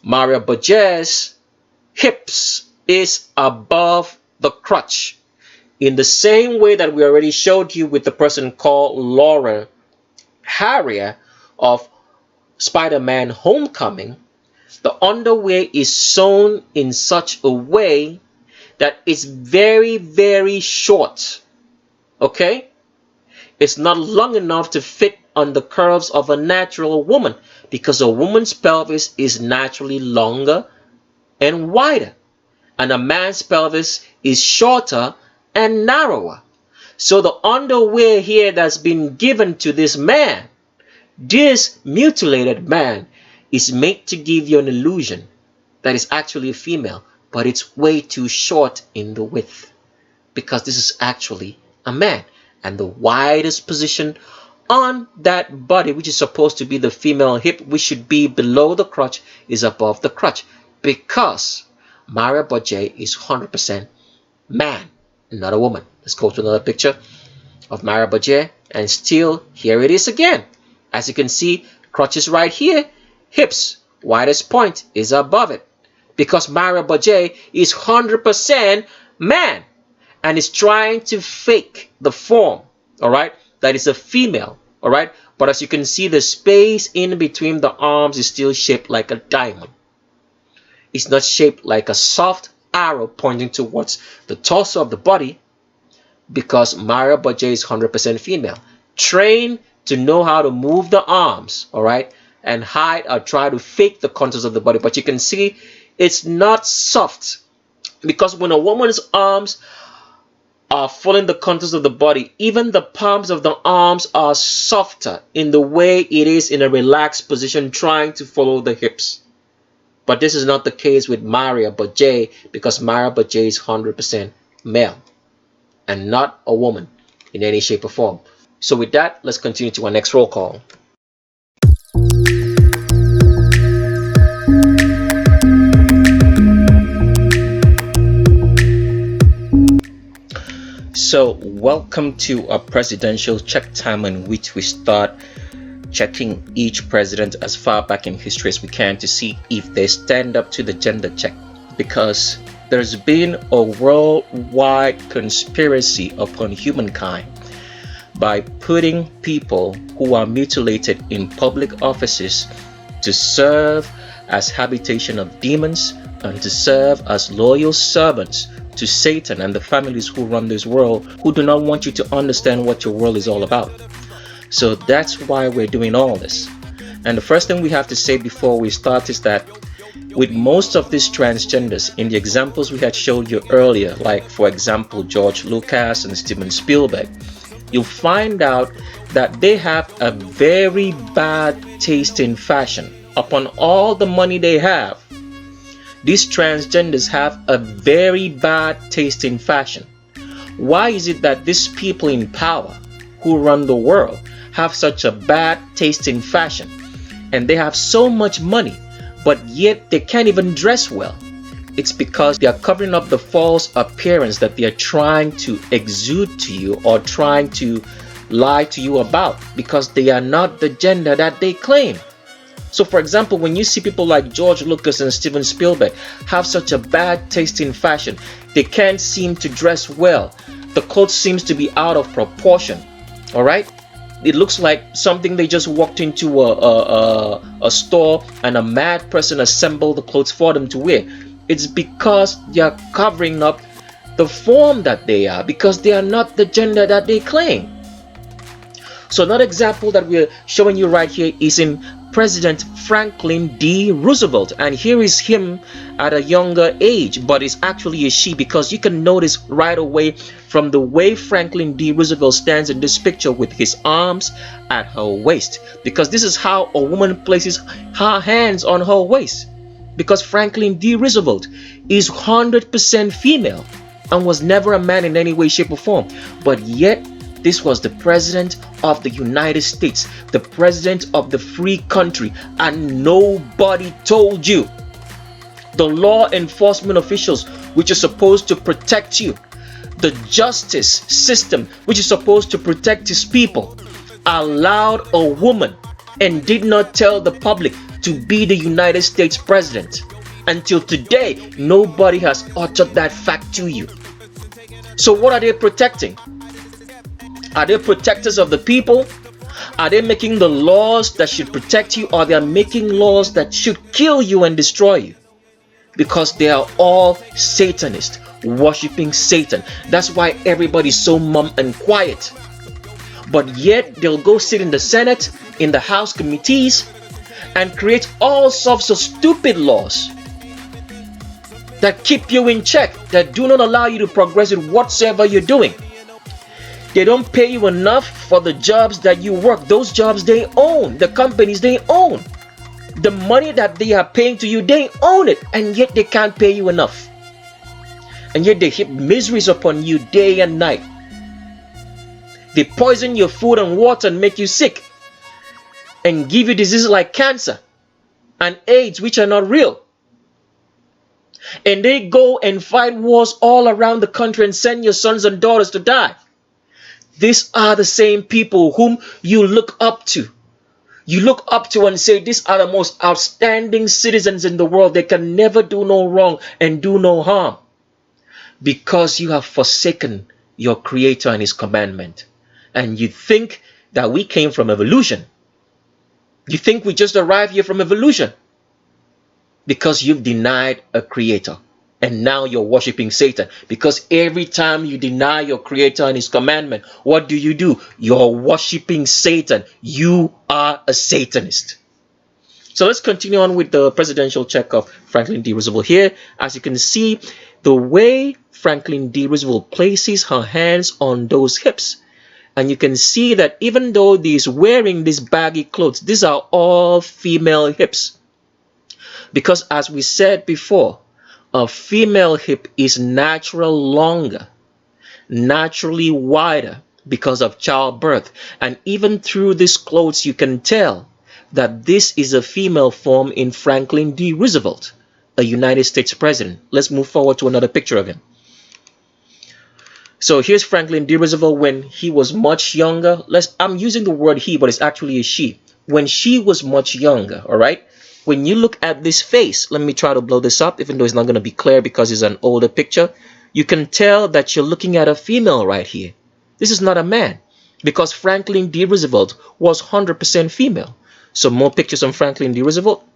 Maria Bourget's hips is above the crotch. In the same way that we already showed you with the person called Lauren Harrier of Spider-Man Homecoming, the underwear is sewn in such a way that it's very, very short. Okay? It's not long enough to fit on the curves of a natural woman because a woman's pelvis is naturally longer and wider, and a man's pelvis is shorter and narrower. So the underwear here that's been given to this man, this mutilated man, is made to give you an illusion that is actually a female, but it's way too short in the width because this is actually a man. And the widest position on that body, which is supposed to be the female hip, which should be below the crotch, is above the crotch because Maria Bourget is 100% man, not a woman. Let's go to another picture of Maria Bourget, and still here it is again. As you can see, crotch is right here, hips, widest point is above it because Maria Bourget is 100% man and is trying to fake the form, all right, that is a female, all right. But as you can see, the space in between the arms is still shaped like a diamond. It's not shaped like a soft arrow pointing towards the torso of the body because Maria Bourget is 100% female. Trained to know how to move the arms, all right, and hide or try to fake the contours of the body. But you can see it's not soft, because when a woman's arms are following the contours of the body, even the palms of the arms are softer in the way it is in a relaxed position trying to follow the hips. But this is not the case with Maria Bajay, because Maria Bajay is 100% male and not a woman in any shape or form. So with that, let's continue to our next roll call. So welcome to a presidential check time, in which we start checking each president as far back in history as we can to see if they stand up to the gender check, because there's been a worldwide conspiracy upon humankind by putting people who are mutilated in public offices to serve as habitation of demons and to serve as loyal servants to Satan and the families who run this world, who do not want you to understand what your world is all about. So that's why we're doing all this. And the first thing we have to say before we start is that with most of these transgenders, in the examples we had showed you earlier, like for example George Lucas and Steven Spielberg, you'll find out that they have a very bad taste in fashion. Upon all the money they have, these transgenders have a very bad taste in fashion. Why is it that these people in power who run the world have such a bad taste in fashion, and they have so much money, but yet they can't even dress well? It's because they are covering up the false appearance that they are trying to exude to you or trying to lie to you about, because they are not the gender that they claim. So for example, when you see people like George Lucas and Steven Spielberg have such a bad taste in fashion, they can't seem to dress well. The clothes seems to be out of proportion. All right, it looks like something they just walked into a store and a mad person assembled the clothes for them to wear. It's because they are covering up the form that they are, because they are not the gender that they claim. So another example that we're showing you right here is in President Franklin D. Roosevelt, and here is him at a younger age, but it's actually a she, because you can notice right away from the way Franklin D. Roosevelt stands in this picture with his arms at her waist, because this is how a woman places her hands on her waist, because Franklin D. Roosevelt is 100% female and was never a man in any way, shape or form, but yet this was the president of the United States, the president of the free country, and nobody told you. The law enforcement officials, which are supposed to protect you, the justice system, which is supposed to protect his people, allowed a woman and did not tell the public to be the United States president. Until today, nobody has uttered that fact to you. So what are they protecting? Are they protectors of the people? Are they making the laws that should protect you, or they are making laws that should kill you and destroy you? Because they are all Satanists, worshiping Satan. That's why everybody's so mum and quiet. But yet they'll go sit in the Senate, in the House committees, and create all sorts of stupid laws that keep you in check, that do not allow you to progress in whatsoever you're doing. They don't pay you enough for the jobs that you work. Those jobs they own. The companies they own. The money that they are paying to you, they own it. And yet they can't pay you enough. And yet they heap miseries upon you day and night. They poison your food and water and make you sick. And give you diseases like cancer and AIDS, which are not real. And they go and fight wars all around the country and send your sons and daughters to die. These are the same people whom you look up to. You look up to and say, these are the most outstanding citizens in the world. They can never do no wrong and do no harm. Because you have forsaken your Creator and His commandment. And you think that we came from evolution. You think we just arrived here from evolution. Because you've denied a Creator. And now you're worshiping Satan. Because every time you deny your Creator and His commandment, what do? You're worshiping Satan. You are a Satanist. So let's continue on with the presidential check of Franklin D. Roosevelt here. As you can see, the way Franklin D. Roosevelt places her hands on those hips. And you can see that even though he's wearing these baggy clothes, these are all female hips. Because as we said before, a female hip is naturally longer, naturally wider because of childbirth. And even through these clothes, you can tell that this is a female form in Franklin D. Roosevelt, a United States president. Let's move forward to another picture of him. So here's Franklin D. Roosevelt when he was much younger. I'm using the word he, but it's actually a she. When she was much younger, all right? When you look at this face, let me try to blow this up, even though it's not going to be clear because it's an older picture. You can tell that you're looking at a female right here. This is not a man, because Franklin D. Roosevelt was 100% female. So more pictures on Franklin D. Roosevelt.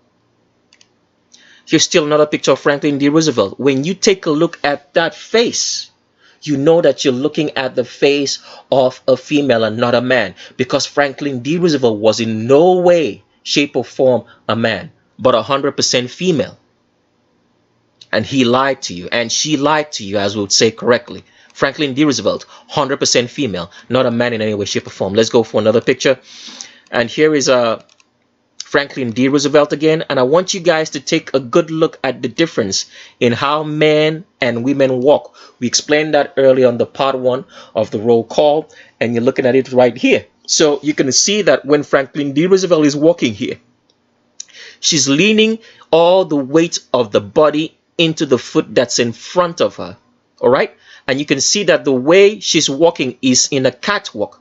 Here's still another picture of Franklin D. Roosevelt. When you take a look at that face, you know that you're looking at the face of a female and not a man, because Franklin D. Roosevelt was in no way, shape or form a man, but 100% female. And he lied to you, and she lied to you, as we would say correctly. Franklin D. Roosevelt, 100% female, not a man in any way, shape or form. Let's go for another picture. And here is Franklin D. Roosevelt again, and I want you guys to take a good look at the difference in how men and women walk. We explained that earlier on the part 1 of the roll call, and you're looking at it right here. So you can see that when Franklin D. Roosevelt is walking here, she's leaning all the weight of the body into the foot that's in front of her, all right? And you can see that the way she's walking is in a catwalk.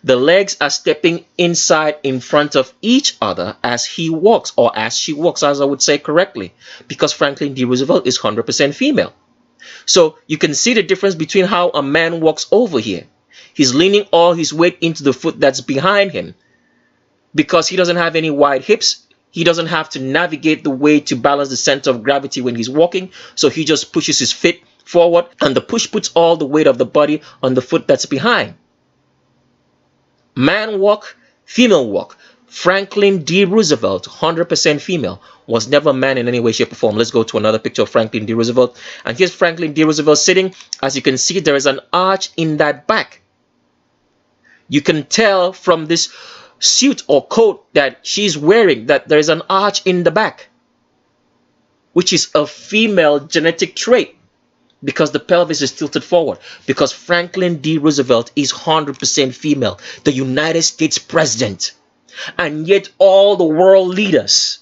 The legs are stepping inside in front of each other as he walks, or as she walks, as I would say correctly, because Franklin D. Roosevelt is 100% female. So you can see the difference between how a man walks over here. He's leaning all his weight into the foot that's behind him because he doesn't have any wide hips. He doesn't have to navigate the way to balance the center of gravity when he's walking. So he just pushes his feet forward, and the push puts all the weight of the body on the foot that's behind. Man walk, female walk. Franklin D. Roosevelt, 100% female, was never a man in any way, shape, or form. Let's go to another picture of Franklin D. Roosevelt. And here's Franklin D. Roosevelt sitting. As you can see, there is an arch in that back. You can tell from this suit or coat that she's wearing that there is an arch in the back, which is a female genetic trait, because the pelvis is tilted forward, because Franklin D. Roosevelt is 100% female, the United States president. And yet all the world leaders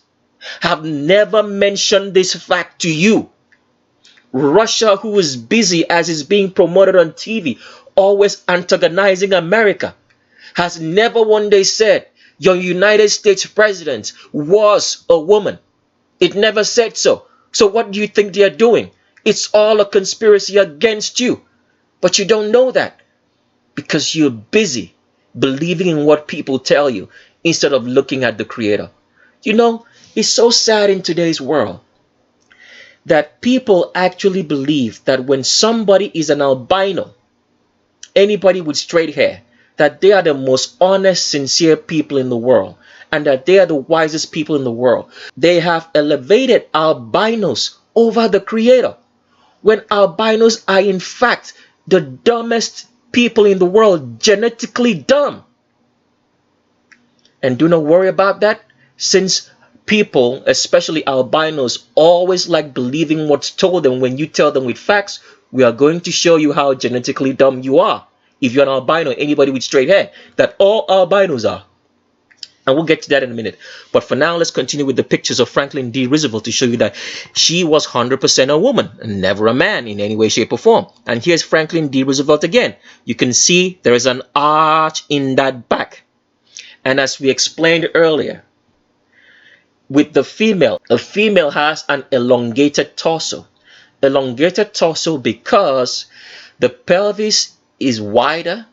have never mentioned this fact to you. Russia, who is busy as is being promoted on TV, always antagonizing America, has never one day said your United States president was a woman. It never said so. So what do you think they are doing? It's all a conspiracy against you. But you don't know that because you're busy believing in what people tell you instead of looking at the Creator. You know, it's so sad in today's world that people actually believe that when somebody is an albino, anybody with straight hair, that they are the most honest, sincere people in the world, and that they are the wisest people in the world. They have elevated albinos over the Creator, when albinos are in fact the dumbest people in the world, genetically dumb. And do not worry about that, since people, especially albinos, always like believing what's told them. When you tell them with facts, we are going to show you how genetically dumb you are. If you're an albino, anybody with straight hair, that all albinos are. And we'll get to that in a minute. But for now, let's continue with the pictures of Franklin D. Roosevelt to show you that she was 100% a woman and never a man in any way, shape, or form. And here's Franklin D. Roosevelt again. You can see there is an arch in that back. And as we explained earlier, with the female, a female has an elongated torso. Elongated torso because the pelvis is wider,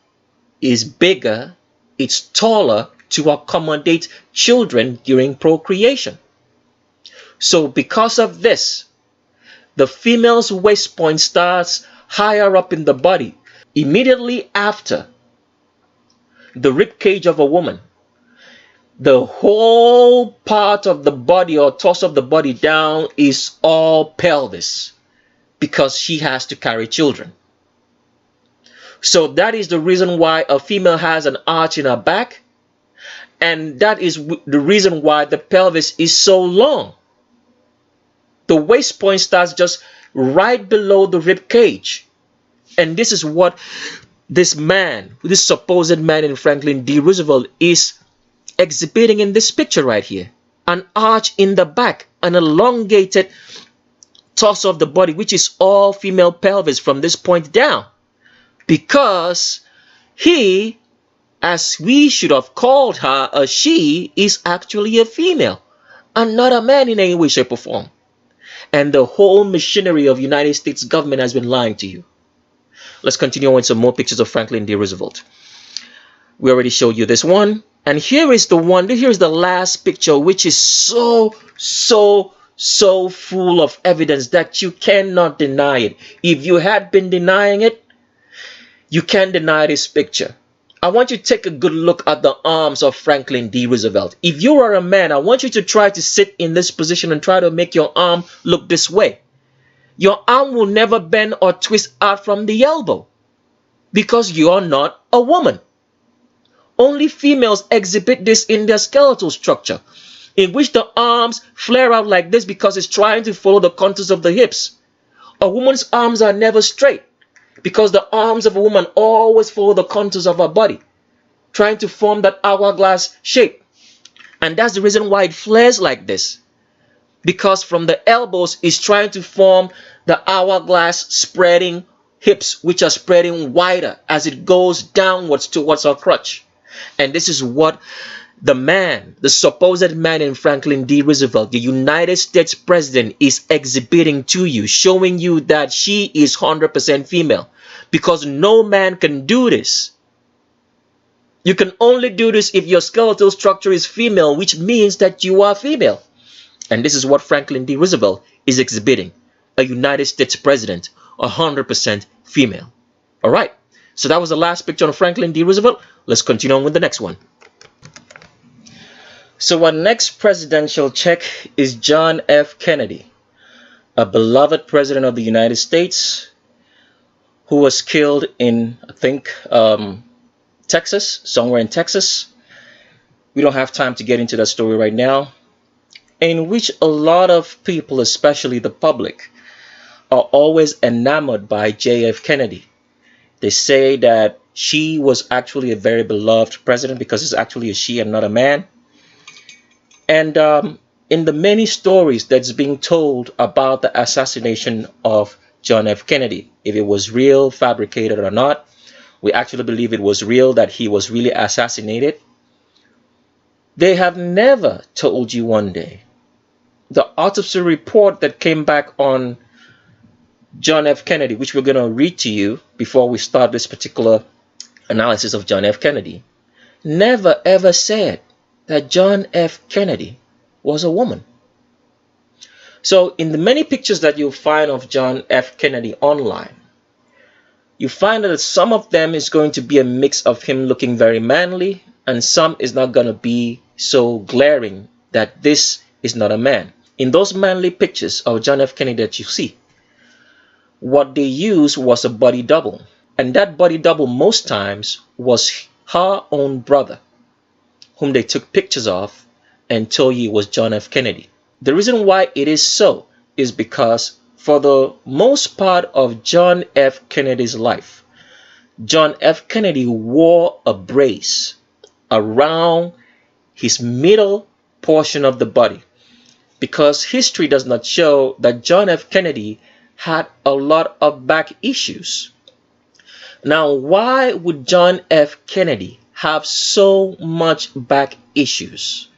is bigger, it's taller to accommodate children during procreation. So because of this, the female's waist point starts higher up in the body, immediately after the rib cage of a woman. the whole part of the body or torso of the body down is all pelvis because she has to carry children. So that is the reason why a female has an arch in her back, and that is the reason why the pelvis is so long. The waist point starts just right below the rib cage. And this is what this man, this supposed man in Franklin D. Roosevelt, is exhibiting in this picture right here. An arch in the back, an elongated torso of the body, which is all female pelvis from this point down. Because he, as we should have called her a she, is actually a female and not a man in any way, shape, or form. And the whole machinery of United States government has been lying to you. Let's continue on with some more pictures of Franklin D. Roosevelt. We already showed you this one. And here is the one, here is the last picture, which is so full of evidence that you cannot deny it. If you had been denying it, you can't deny this picture. I want you to take a good look at the arms of Franklin D. Roosevelt. If you are a man, I want you to try to sit in this position and try to make your arm look this way. Your arm will never bend or twist out from the elbow because you are not a woman. Only females exhibit this in their skeletal structure, in which the arms flare out like this because it's trying to follow the contours of the hips. A woman's arms are never straight because the arms of a woman always follow the contours of her body, trying to form that hourglass shape. And that's the reason why it flares like this, because from the elbows it's trying to form the hourglass spreading hips, which are spreading wider as it goes downwards towards her crotch. And this is what the man, the supposed man in Franklin D. Roosevelt, the United States president, is exhibiting to you, showing you that she is 100% female, because no man can do this. You can only do this if your skeletal structure is female, which means that you are female. And this is what Franklin D. Roosevelt is exhibiting, a United States president, 100% female. All right, so that was the last picture of Franklin D. Roosevelt. Let's continue on with the next one. So our next presidential check is John F. Kennedy, a beloved president of the United States who was killed in, I think, Texas, somewhere in Texas. We don't have time to get into that story right now, in which a lot of people, especially the public, are always enamored by JF Kennedy. They say that she was actually a very beloved president because it's actually a she and not a man. And in the many stories that's being told about the assassination of John F. Kennedy, if it was real, fabricated or not, we actually believe it was real, that he was really assassinated. They have never told you one day the autopsy report that came back on John F. Kennedy, which we're going to read to you before we start this particular analysis of John F. Kennedy, never ever said that John F. Kennedy was a woman. So in the many pictures that you'll find of John F. Kennedy online, you find that some of them is going to be a mix of him looking very manly, and some is not going to be so glaring that this is not a man. In those manly pictures of John F. Kennedy that you see, what they used was a body double. And that body double most times was her own brother, whom they took pictures of and told you was John F. Kennedy. The reason why it is so is because for the most part of John F. Kennedy's life, John F. Kennedy wore a brace around his middle portion of the body, because history does not show that John F. Kennedy had a lot of back issues. Now, why would John F. Kennedy have so much back issues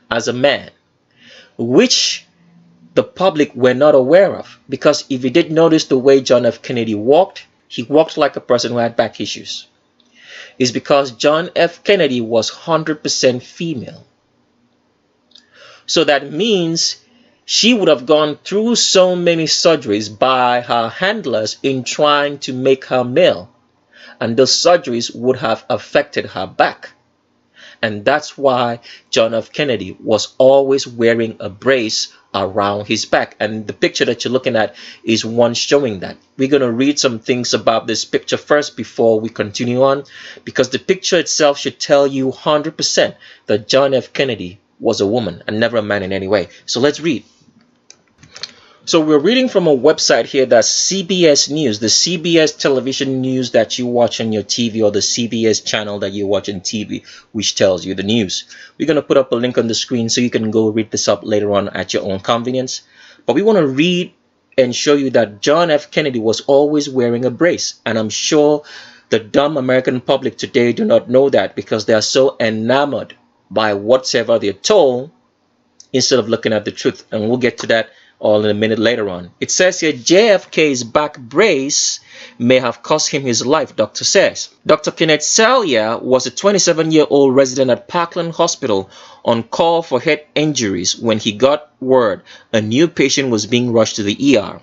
as a man, which the public were not aware of? Because if you did notice the way John F. Kennedy walked, he walked like a person who had back issues. It's because John F. Kennedy was 100% female. So that means she would have gone through so many surgeries by her handlers in trying to make her male. And those surgeries would have affected her back. And that's why John F. Kennedy was always wearing a brace around his back. And the picture that you're looking at is one showing that. We're going to read some things about this picture first before we continue on, because the picture itself should tell you 100% that John F. Kennedy was a woman and never a man in any way. So let's read. So we're reading from a website here that's CBS News, the CBS television news that you watch on your TV, or the CBS channel that you watch on TV, which tells you the news. We're going to put up a link on the screen so you can go read this up later on at your own convenience. But we want to read and show you that John F. Kennedy was always wearing a brace. And I'm sure the dumb American public today do not know that, because they are so enamored by whatever they're told instead of looking at the truth. And we'll get to that all in a minute later on. It says here, JFK's back brace may have cost him his life, doctor says. Dr. Kenneth Salyer was a 27-year-old resident at Parkland Hospital on call for head injuries when he got word a new patient was being rushed to the ER.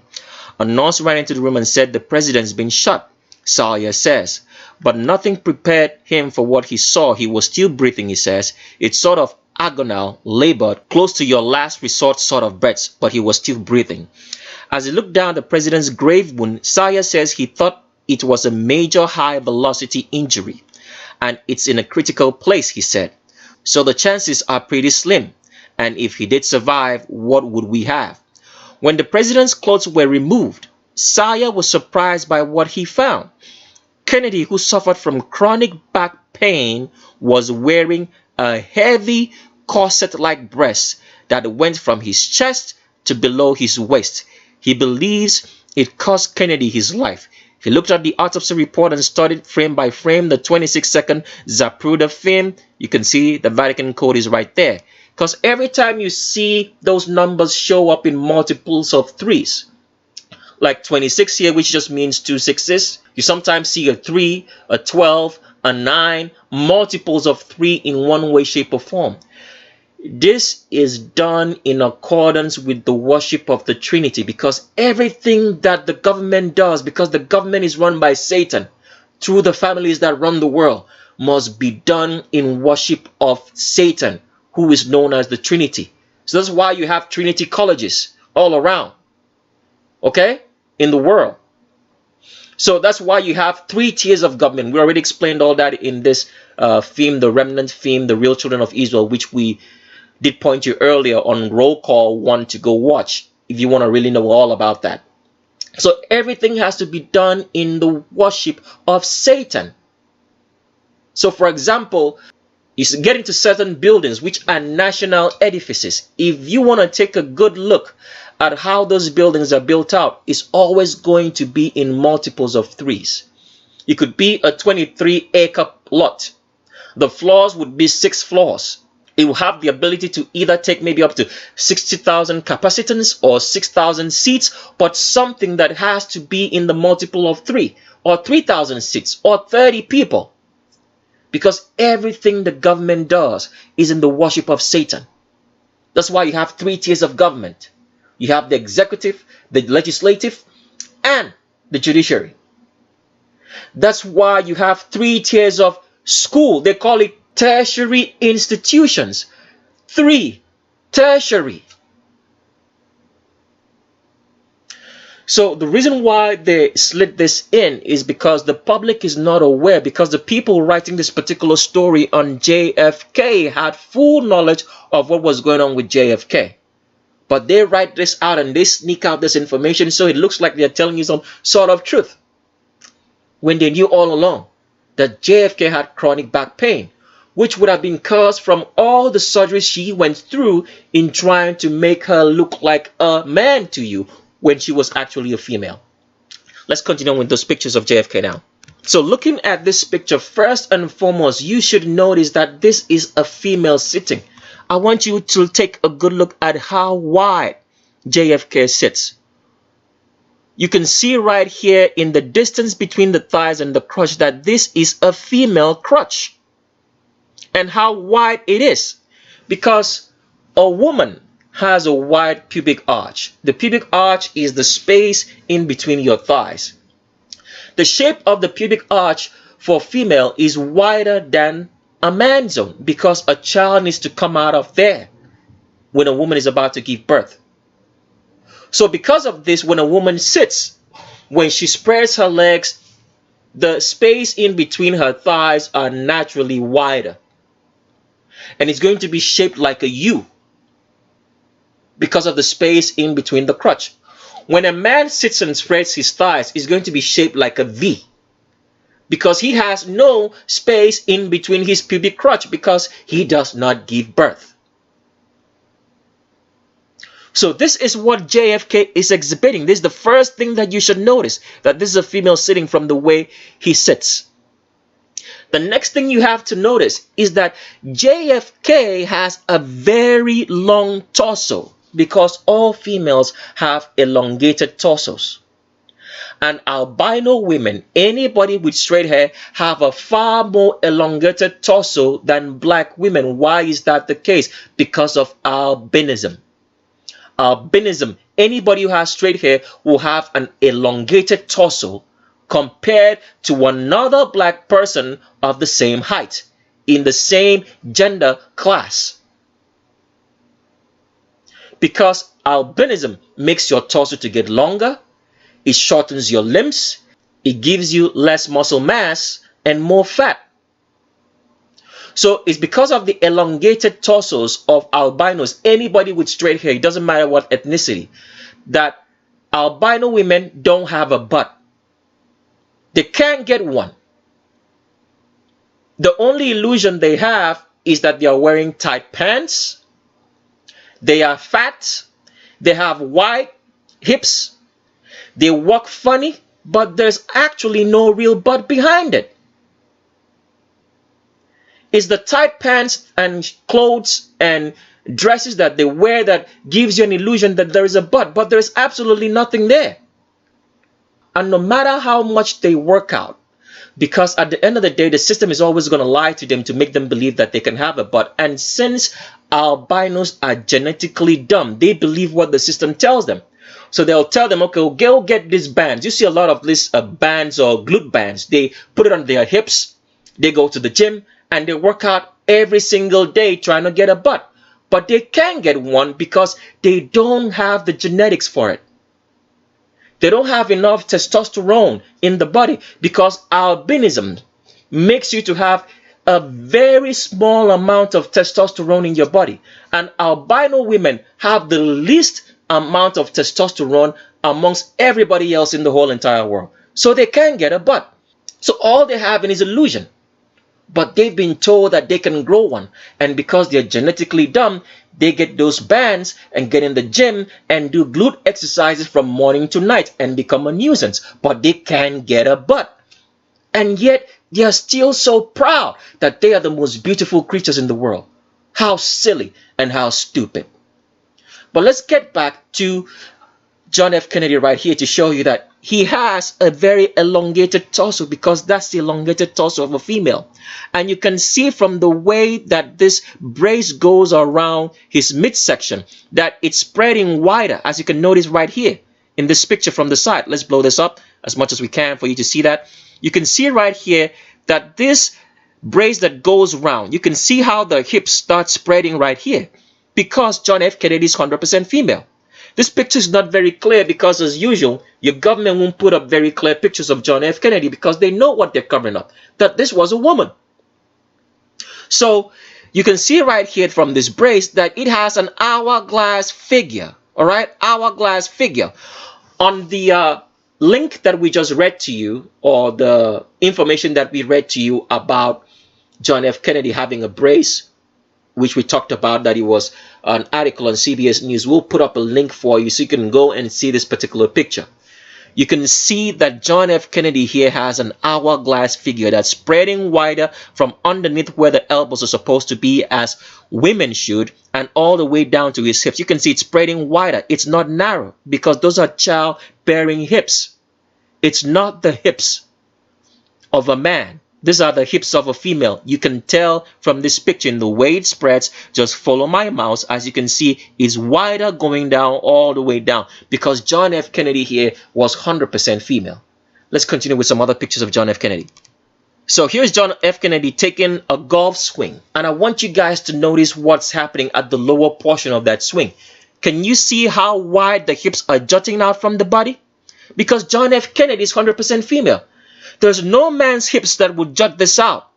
A nurse ran into the room and said the president's been shot, Salyer says. But nothing prepared him for what he saw. He was still breathing, he says. It's sort of agonal, labored, close to your last resort sort of breaths, but he was still breathing. As he looked down the president's grave wound, Salyer says he thought it was a major high-velocity injury, and it's in a critical place, he said. So the chances are pretty slim, and if he did survive, what would we have? When the president's clothes were removed, Salyer was surprised by what he found. Kennedy, who suffered from chronic back pain, was wearing a heavy corset-like breast that went from his chest to below his waist. He believes it cost Kennedy his life. He looked at the autopsy report and studied frame by frame the 26-second Zapruder film. You can see the Vatican Code is right there. Because every time you see those numbers show up in multiples of threes, like 26 here, which just means 2 sixes, you sometimes see a 3, a 12, a 9, multiples of 3 in one way, shape, or form. This is done in accordance with the worship of the Trinity, because everything that the government does, because the government is run by Satan through the families that run the world, must be done in worship of Satan, who is known as the Trinity. So that's why you have Trinity colleges all around, okay, in the world. So that's why you have 3 tiers of government. We already explained all that in this theme, the remnant theme, the real children of Israel, which we did point you earlier on Roll Call 1 to go watch if you want to really know all about that. So everything has to be done in the worship of Satan. So for example, you get into certain buildings which are national edifices. If you want to take a good look at how those buildings are built out, it's always going to be in multiples of 3s. It could be a 23-acre lot. The floors would be 6 floors. It will have the ability to either take maybe up to 60,000 capacitance or 6,000 seats, but something that has to be in the multiple of 3 or 3,000 seats or 30 people. Because everything the government does is in the worship of Satan. That's why you have 3 tiers of government. You have the executive, the legislative, and the judiciary. That's why you have 3 tiers of school. They call it tertiary institutions. 3 tertiary. So the reason why they slid this in is because the public is not aware, because the people writing this particular story on JFK had full knowledge of what was going on with JFK. But they write this out and they sneak out this information so it looks like they're telling you some sort of truth, when they knew all along that JFK had chronic back pain, which would have been caused from all the surgeries she went through in trying to make her look like a man to you when she was actually a female. Let's continue with those pictures of JFK now. So looking at this picture, first and foremost, you should notice that this is a female sitting. I want you to take a good look at how wide JFK sits. You can see right here in the distance between the thighs and the crotch that this is a female crotch. And how wide it is. Because a woman has a wide pubic arch. The pubic arch is the space in between your thighs. The shape of the pubic arch for female is wider than a man zone because a child needs to come out of there when a woman is about to give birth. So because of this, when a woman sits, when she spreads her legs, the space in between her thighs are naturally wider. And it's going to be shaped like a U because of the space in between the crotch. When a man sits and spreads his thighs, it's going to be shaped like a V because he has no space in between his pubic crotch because he does not give birth. So this is what JFK is exhibiting. This is the first thing that you should notice, that this is a female sitting from the way he sits. The next thing you have to notice is that JFK has a very long torso because all females have elongated torsos. And albino women, anybody with straight hair, have a far more elongated torso than black women. Why is that the case? Because of albinism. Albinism, anybody who has straight hair will have an elongated torso compared to another black person of the same height in the same gender class. Because albinism makes your torso to get longer, it shortens your limbs, it gives you less muscle mass and more fat. So it's because of the elongated torsos of albinos, anybody with straight hair, it doesn't matter what ethnicity, that albino women don't have a butt. They can't get one. The only illusion they have is that they are wearing tight pants, they are fat, they have wide hips, they walk funny, but there's actually no real butt behind it. It's the tight pants and clothes and dresses that they wear that gives you an illusion that there is a butt, but there's absolutely nothing there. And no matter how much they work out, because at the end of the day, the system is always going to lie to them to make them believe that they can have a butt. And since albinos are genetically dumb, they believe what the system tells them. So they'll tell them, okay, well, go get these bands. You see a lot of these bands or glute bands. They put it on their hips. They go to the gym and they work out every single day trying to get a butt. But they can't get one because they don't have the genetics for it. They don't have enough testosterone in the body because albinism makes you to have a very small amount of testosterone in your body. And albino women have the least amount of testosterone amongst everybody else in the whole entire world. So they can't get a butt. So all they have is illusion. But they've been told that they can grow one. And because they're genetically dumb, they get those bands and get in the gym and do glute exercises from morning to night and become a nuisance. But they can't get a butt. And yet they are still so proud that they are the most beautiful creatures in the world. How silly and how stupid. But let's get back to John F. Kennedy right here to show you that he has a very elongated torso because that's the elongated torso of a female. And you can see from the way that this brace goes around his midsection that it's spreading wider, as you can notice right here in this picture from the side. Let's blow this up as much as we can for you to see that. You can see right here that this brace that goes around, you can see how the hips start spreading right here because John F. Kennedy is 100% female. This picture is not very clear because, as usual, your government won't put up very clear pictures of John F. Kennedy because they know what they're covering up, that this was a woman. So you can see right here from this brace that it has an hourglass figure, all right? Hourglass figure. On the link that we just read to you, or the information that we read to you about John F. Kennedy having a brace, which we talked about, that it was an article on CBS News. We'll put up a link for you so you can go and see this particular picture. You can see that John F. Kennedy here has an hourglass figure that's spreading wider from underneath where the elbows are supposed to be as women should and all the way down to his hips. You can see it's spreading wider. It's not narrow because those are childbearing hips. It's not the hips of a man. These are the hips of a female. You can tell from this picture in the way it spreads. Just follow my mouse. As you can see, it's wider going down all the way down because John F. Kennedy here was 100% female. Let's continue with some other pictures of John F. Kennedy. So here's John F. Kennedy taking a golf swing. And I want you guys to notice what's happening at the lower portion of that swing. Can you see how wide the hips are jutting out from the body? Because John F. Kennedy is 100% female. There's no man's hips that would jut this out.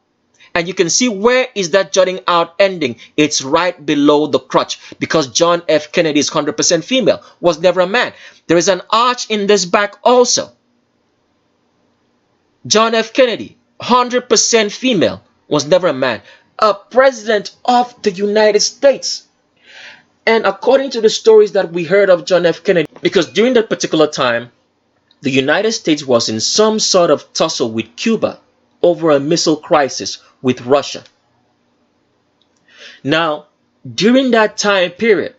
And you can see where is that jutting out ending. It's right below the crotch, because John F. Kennedy is 100% female, was never a man. There is an arch in this back also. John F. Kennedy, 100% female, was never a man. A president of the United States. And according to the stories that we heard of John F. Kennedy, because during that particular time, the United States was in some sort of tussle with Cuba over a missile crisis with Russia. Now, during that time period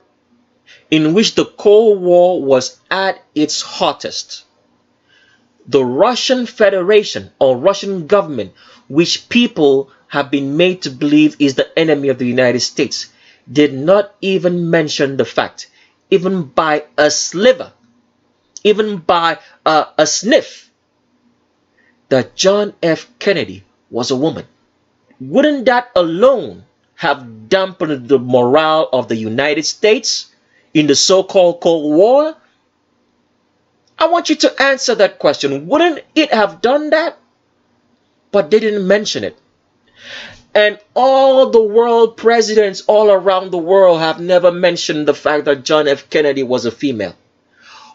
in which the Cold War was at its hottest, the Russian Federation or Russian government, which people have been made to believe is the enemy of the United States, did not even mention the fact, even by a sliver, even by a sniff, that John F. Kennedy was a woman. Wouldn't that alone have dampened the morale of the United States in the so-called Cold War? I want you to answer that question. Wouldn't it have done that? But they didn't mention it. And all the world presidents all around the world have never mentioned the fact that John F. Kennedy was a female.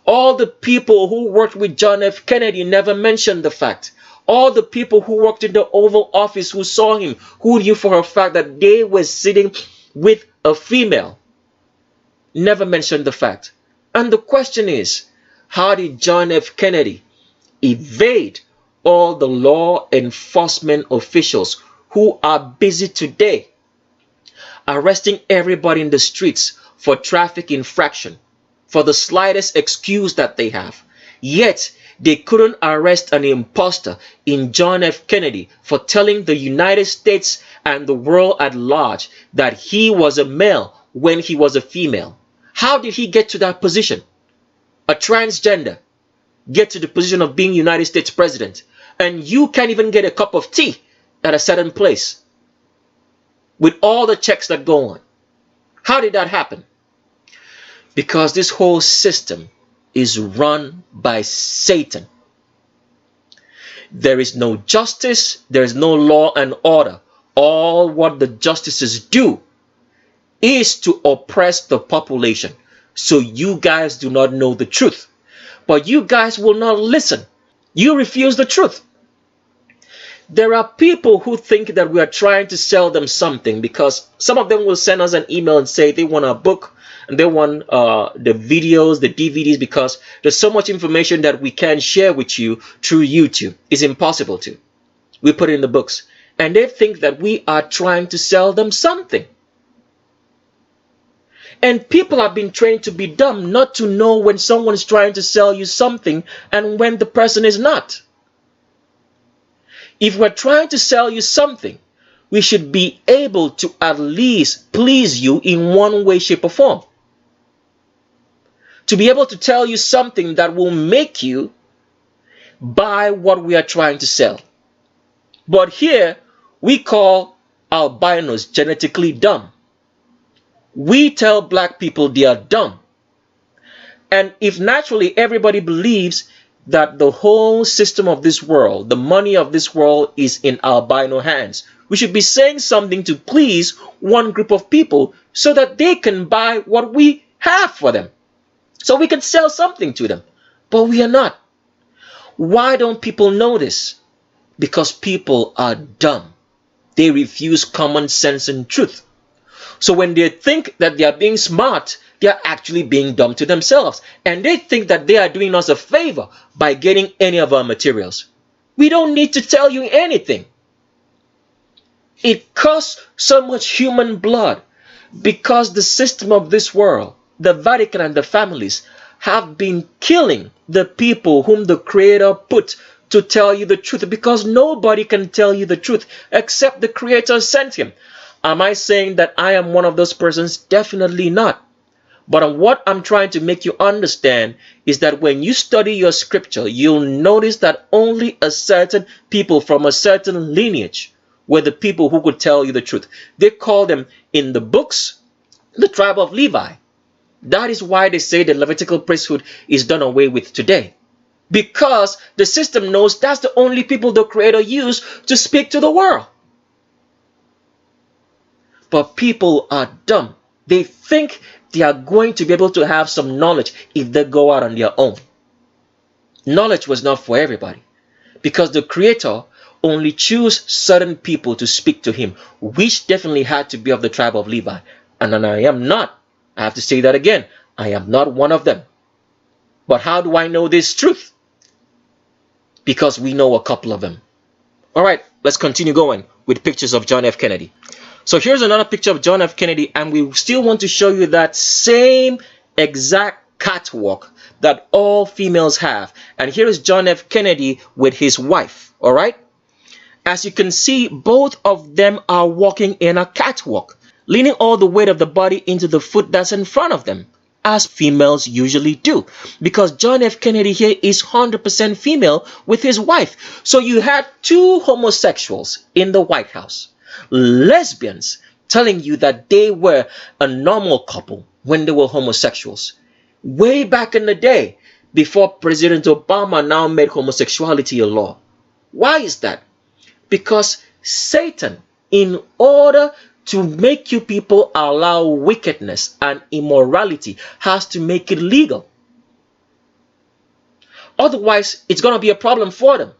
All the people who worked with John F. Kennedy never mentioned the fact. All the people who worked in the Oval Office who saw him, who knew for a fact that they were sitting with a female, never mentioned the fact. And the question is, how did John F. Kennedy evade all the law enforcement officials who are busy today arresting everybody in the streets for traffic infraction, for the slightest excuse that they have? Yet, they couldn't arrest an imposter in John F. Kennedy for telling the United States and the world at large that he was a male when he was a female. How did he get to that position? A transgender get to the position of being United States president, and you can't even get a cup of tea at a certain place with all the checks that go on. How did that happen? Because this whole system is run by Satan. There is no justice, there is no law and order. All what the justices do is to oppress the population, so you guys do not know the truth. But you guys will not listen. You refuse the truth. There are people who think that we are trying to sell them something, because some of them will send us an email and say they want a book and they want the videos, the DVDs, because there's so much information that we can share with you through YouTube. It's impossible to. We put it in the books. And they think that we are trying to sell them something. And people have been trained to be dumb, not to know when someone is trying to sell you something and when the person is not. If we're trying to sell you something, we should be able to at least please you in one way, shape, or form. To be able to tell you something that will make you buy what we are trying to sell. But here, we call albinos genetically dumb. We tell black people they are dumb. And if naturally everybody believes that the whole system of this world, the money of this world is in albino hands, we should be saying something to please one group of people so that they can buy what we have for them. So we can sell something to them. But we are not. Why don't people know this? Because people are dumb. They refuse common sense and truth. So when they think that they are being smart, they are actually being dumb to themselves. And they think that they are doing us a favor by getting any of our materials. We don't need to tell you anything. It costs so much human blood because the system of this world, the Vatican and the families, have been killing the people whom the Creator put to tell you the truth, because nobody can tell you the truth except the Creator sent him. Am I saying that I am one of those persons? Definitely not. But what I'm trying to make you understand is that when you study your scripture, you'll notice that only a certain people from a certain lineage were the people who could tell you the truth. They call them in the books the tribe of Levi. That is why they say the Levitical priesthood is done away with today. Because the system knows that's the only people the Creator used to speak to the world. But people are dumb. They think they are going to be able to have some knowledge if they go out on their own. Knowledge was not for everybody, because the Creator only chose certain people to speak to him, which definitely had to be of the tribe of Levi. And I am not. I have to say that again. I am not one of them. But how do I know this truth? Because we know a couple of them. All right, let's continue going with pictures of John F. Kennedy. So here's another picture of John F. Kennedy, and we still want to show you that same exact catwalk that all females have. And here is John F. Kennedy with his wife. All right. As you can see, both of them are walking in a catwalk, leaning all the weight of the body into the foot that's in front of them, as females usually do. Because John F. Kennedy here is 100% female with his wife. So you had two homosexuals in the White House, lesbians, telling you that they were a normal couple when they were homosexuals. Way back in the day, before President Obama now made homosexuality a law. Why is that? Because Satan, in order to make you people allow wickedness and immorality, has to make it legal. Otherwise, it's going to be a problem for them.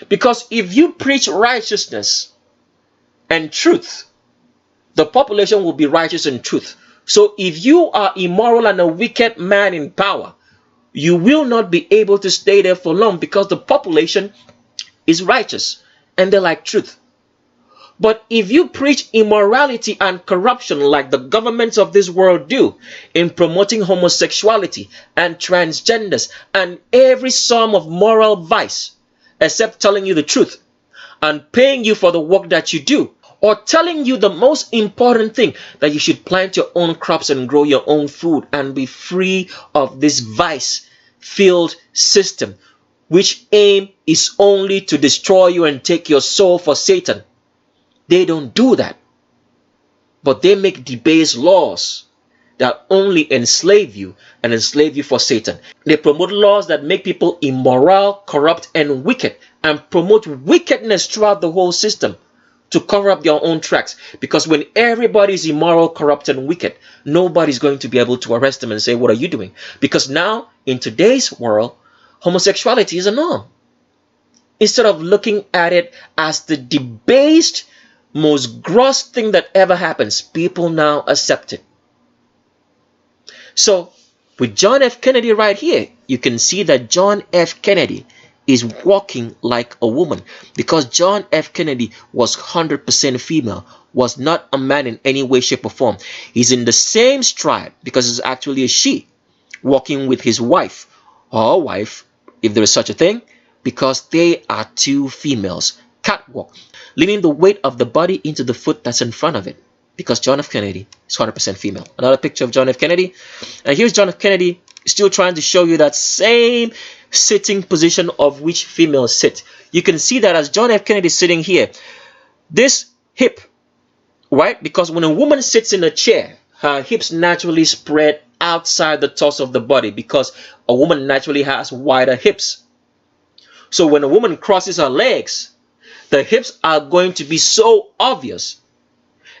Because if you preach righteousness and truth, the population will be righteous in truth. So if you are immoral and a wicked man in power, you will not be able to stay there for long, because the population is righteous and they like truth. But if you preach immorality and corruption like the governments of this world do in promoting homosexuality and transgenders and every form of moral vice, except telling you the truth and paying you for the work that you do, or telling you the most important thing, that you should plant your own crops and grow your own food and be free of this vice-filled system, which aim is only to destroy you and take your soul for Satan. They don't do that. But they make debased laws that only enslave you and enslave you for Satan. They promote laws that make people immoral, corrupt, and wicked, and promote wickedness throughout the whole system to cover up their own tracks. Because when everybody is immoral, corrupt, and wicked, nobody's going to be able to arrest them and say, what are you doing? Because now, in today's world, homosexuality is a norm. Instead of looking at it as the debased, most gross thing that ever happens, people now accept it. So, with John F. Kennedy right here, you can see that John F. Kennedy is walking like a woman, because John F. Kennedy was 100% female, was not a man in any way, shape, or form. He's in the same stride, because it's actually a she, walking with his wife, or wife, if there is such a thing, because they are two females. Catwalk, leaning the weight of the body into the foot that's in front of it, because John F. Kennedy is 100% female. Another picture of John F. Kennedy, and here's John F. Kennedy still trying to show you that same sitting position of which females sit. You can see that as John F. Kennedy is sitting here, this hip, right? Because when a woman sits in a chair, her hips naturally spread outside the torso of the body, because a woman naturally has wider hips. So when a woman crosses her legs, the hips are going to be so obvious,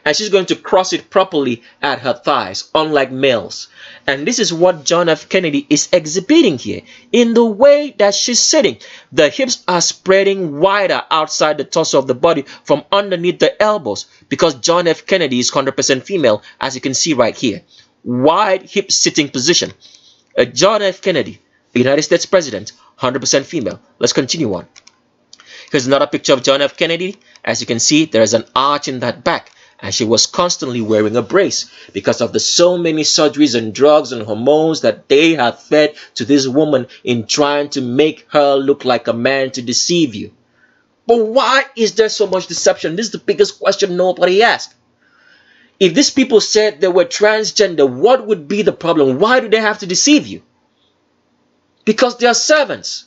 and she's going to cross it properly at her thighs, unlike males. And this is what John F. Kennedy is exhibiting here. In the way that she's sitting, the hips are spreading wider outside the torso of the body from underneath the elbows, because John F. Kennedy is 100% female, as you can see right here. Wide hip sitting position. John F. Kennedy, the United States President, 100% female. Let's continue on. Here's another picture of John F. Kennedy. As you can see, there is an arch in that back, and she was constantly wearing a brace because of the so many surgeries and drugs and hormones that they have fed to this woman in trying to make her look like a man to deceive you. But why is there so much deception? This is the biggest question nobody asked. If these people said they were transgender, what would be the problem? Why do they have to deceive you? Because they are servants.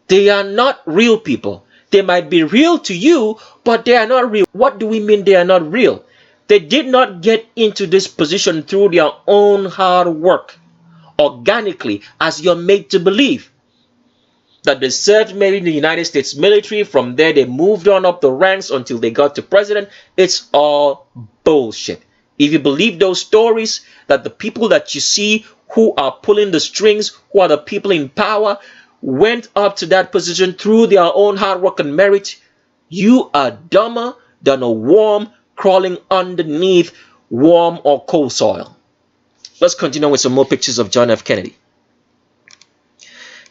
They are not real people. They might be real to you, but they are not real. What do we mean they are not real? They did not get into this position through their own hard work, organically, as you're made to believe. That they served maybe in the United States military, from there they moved on up the ranks until they got to president. It's all bullshit. If you believe those stories, that the people that you see who are pulling the strings, who are the people in power, went up to that position through their own hard work and merit, you are dumber than a worm crawling underneath warm or cold soil. Let's continue with some more pictures of John F. Kennedy.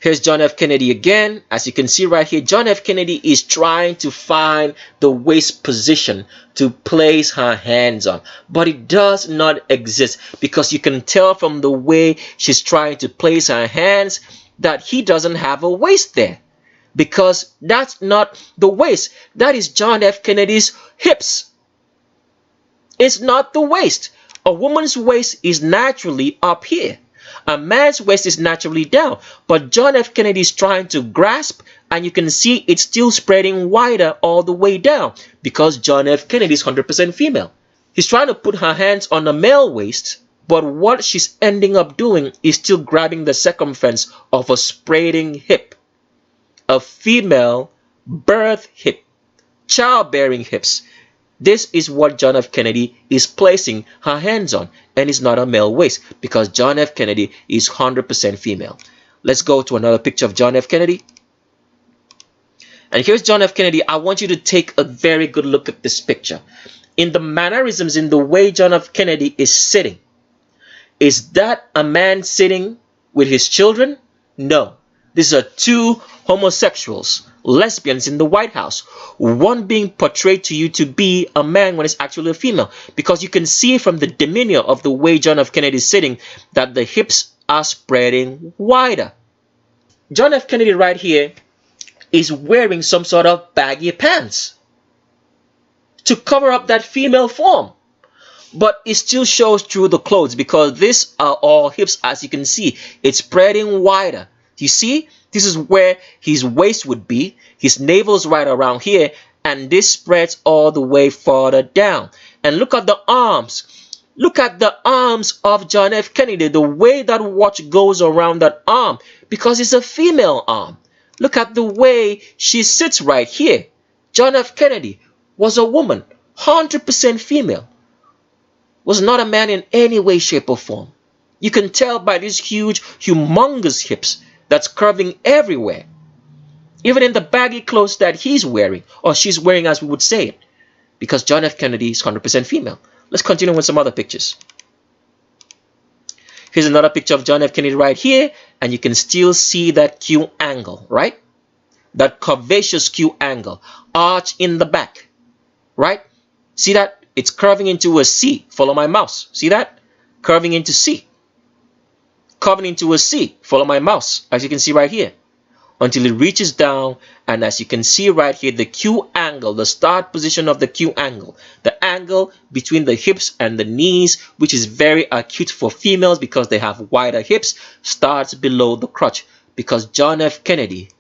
Here's John F. Kennedy again. As you can see right here, John F. Kennedy is trying to find the waist position to place her hands on. But it does not exist, because you can tell from the way she's trying to place her hands that he doesn't have a waist there. Because that's not the waist. That is John F. Kennedy's hips. It's not the waist. A woman's waist is naturally up here. A man's waist is naturally down, but John F. Kennedy is trying to grasp, and you can see it's still spreading wider all the way down, because John F. Kennedy is 100% female. He's trying to put her hands on a male waist, but what she's ending up doing is still grabbing the circumference of a spreading hip. A female birth hip, childbearing hips. This is what John F. Kennedy is placing her hands on, and it's not a male waist, because John F. Kennedy is 100% female. Let's go to another picture of John F. Kennedy. And here's John F. Kennedy. I want you to take a very good look at this picture. In the mannerisms, in the way John F. Kennedy is sitting, is that a man sitting with his children? No. These are two homosexuals, lesbians in the White House. One being portrayed to you to be a man when it's actually a female. Because you can see from the demeanor of the way John F. Kennedy is sitting that the hips are spreading wider. John F. Kennedy right here is wearing some sort of baggy pants to cover up that female form. But it still shows through the clothes, because these are all hips. As you can see, it's spreading wider. You see, this is where his waist would be. His navel's right around here, and this spreads all the way further down. And look at the arms. Look at the arms of John F. Kennedy, the way that watch goes around that arm, because it's a female arm. Look at the way she sits right here. John F. Kennedy was a woman, 100% female. Was not a man in any way, shape, or form. You can tell by these huge, humongous hips that's curving everywhere. Even in the baggy clothes that he's wearing, or she's wearing, as we would say it. Because John F. Kennedy is 100% female. Let's continue with some other pictures. Here's another picture of John F. Kennedy right here, and you can still see that Q angle, right? That curvaceous Q angle, arch in the back, right? See that? It's curving into a C. Follow my mouse. See that? Curving into C. Curving into a C. Follow my mouse, as you can see right here. Until it reaches down, and as you can see right here, the Q angle, the start position of the Q angle, the angle between the hips and the knees, which is very acute for females because they have wider hips, starts below the crotch, because John F. Kennedy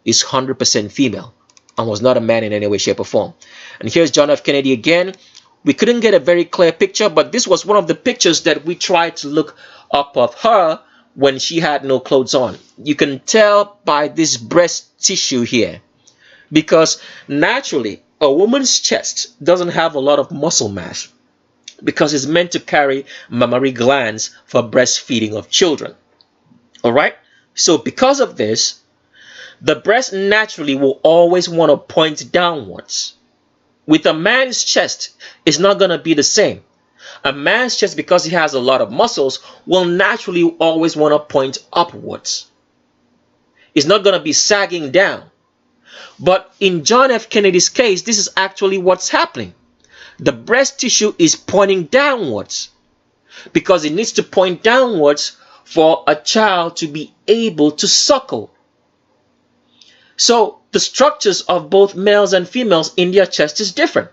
is 100% female and was not a man in any way, shape, or form. And here's John F. Kennedy again. We couldn't get a very clear picture, but this was one of the pictures that we tried to look up of her when she had no clothes on. You can tell by this breast tissue here, because naturally a woman's chest doesn't have a lot of muscle mass, because it's meant to carry mammary glands for breastfeeding of children. All right, so because of this, the breast naturally will always want to point downwards. With a man's chest, it's not going to be the same. A man's chest, because he has a lot of muscles, will naturally always want to point upwards. It's not going to be sagging down. But in John F. Kennedy's case, this is actually what's happening. The breast tissue is pointing downwards, because it needs to point downwards for a child to be able to suckle. So the structures of both males and females in their chest is different.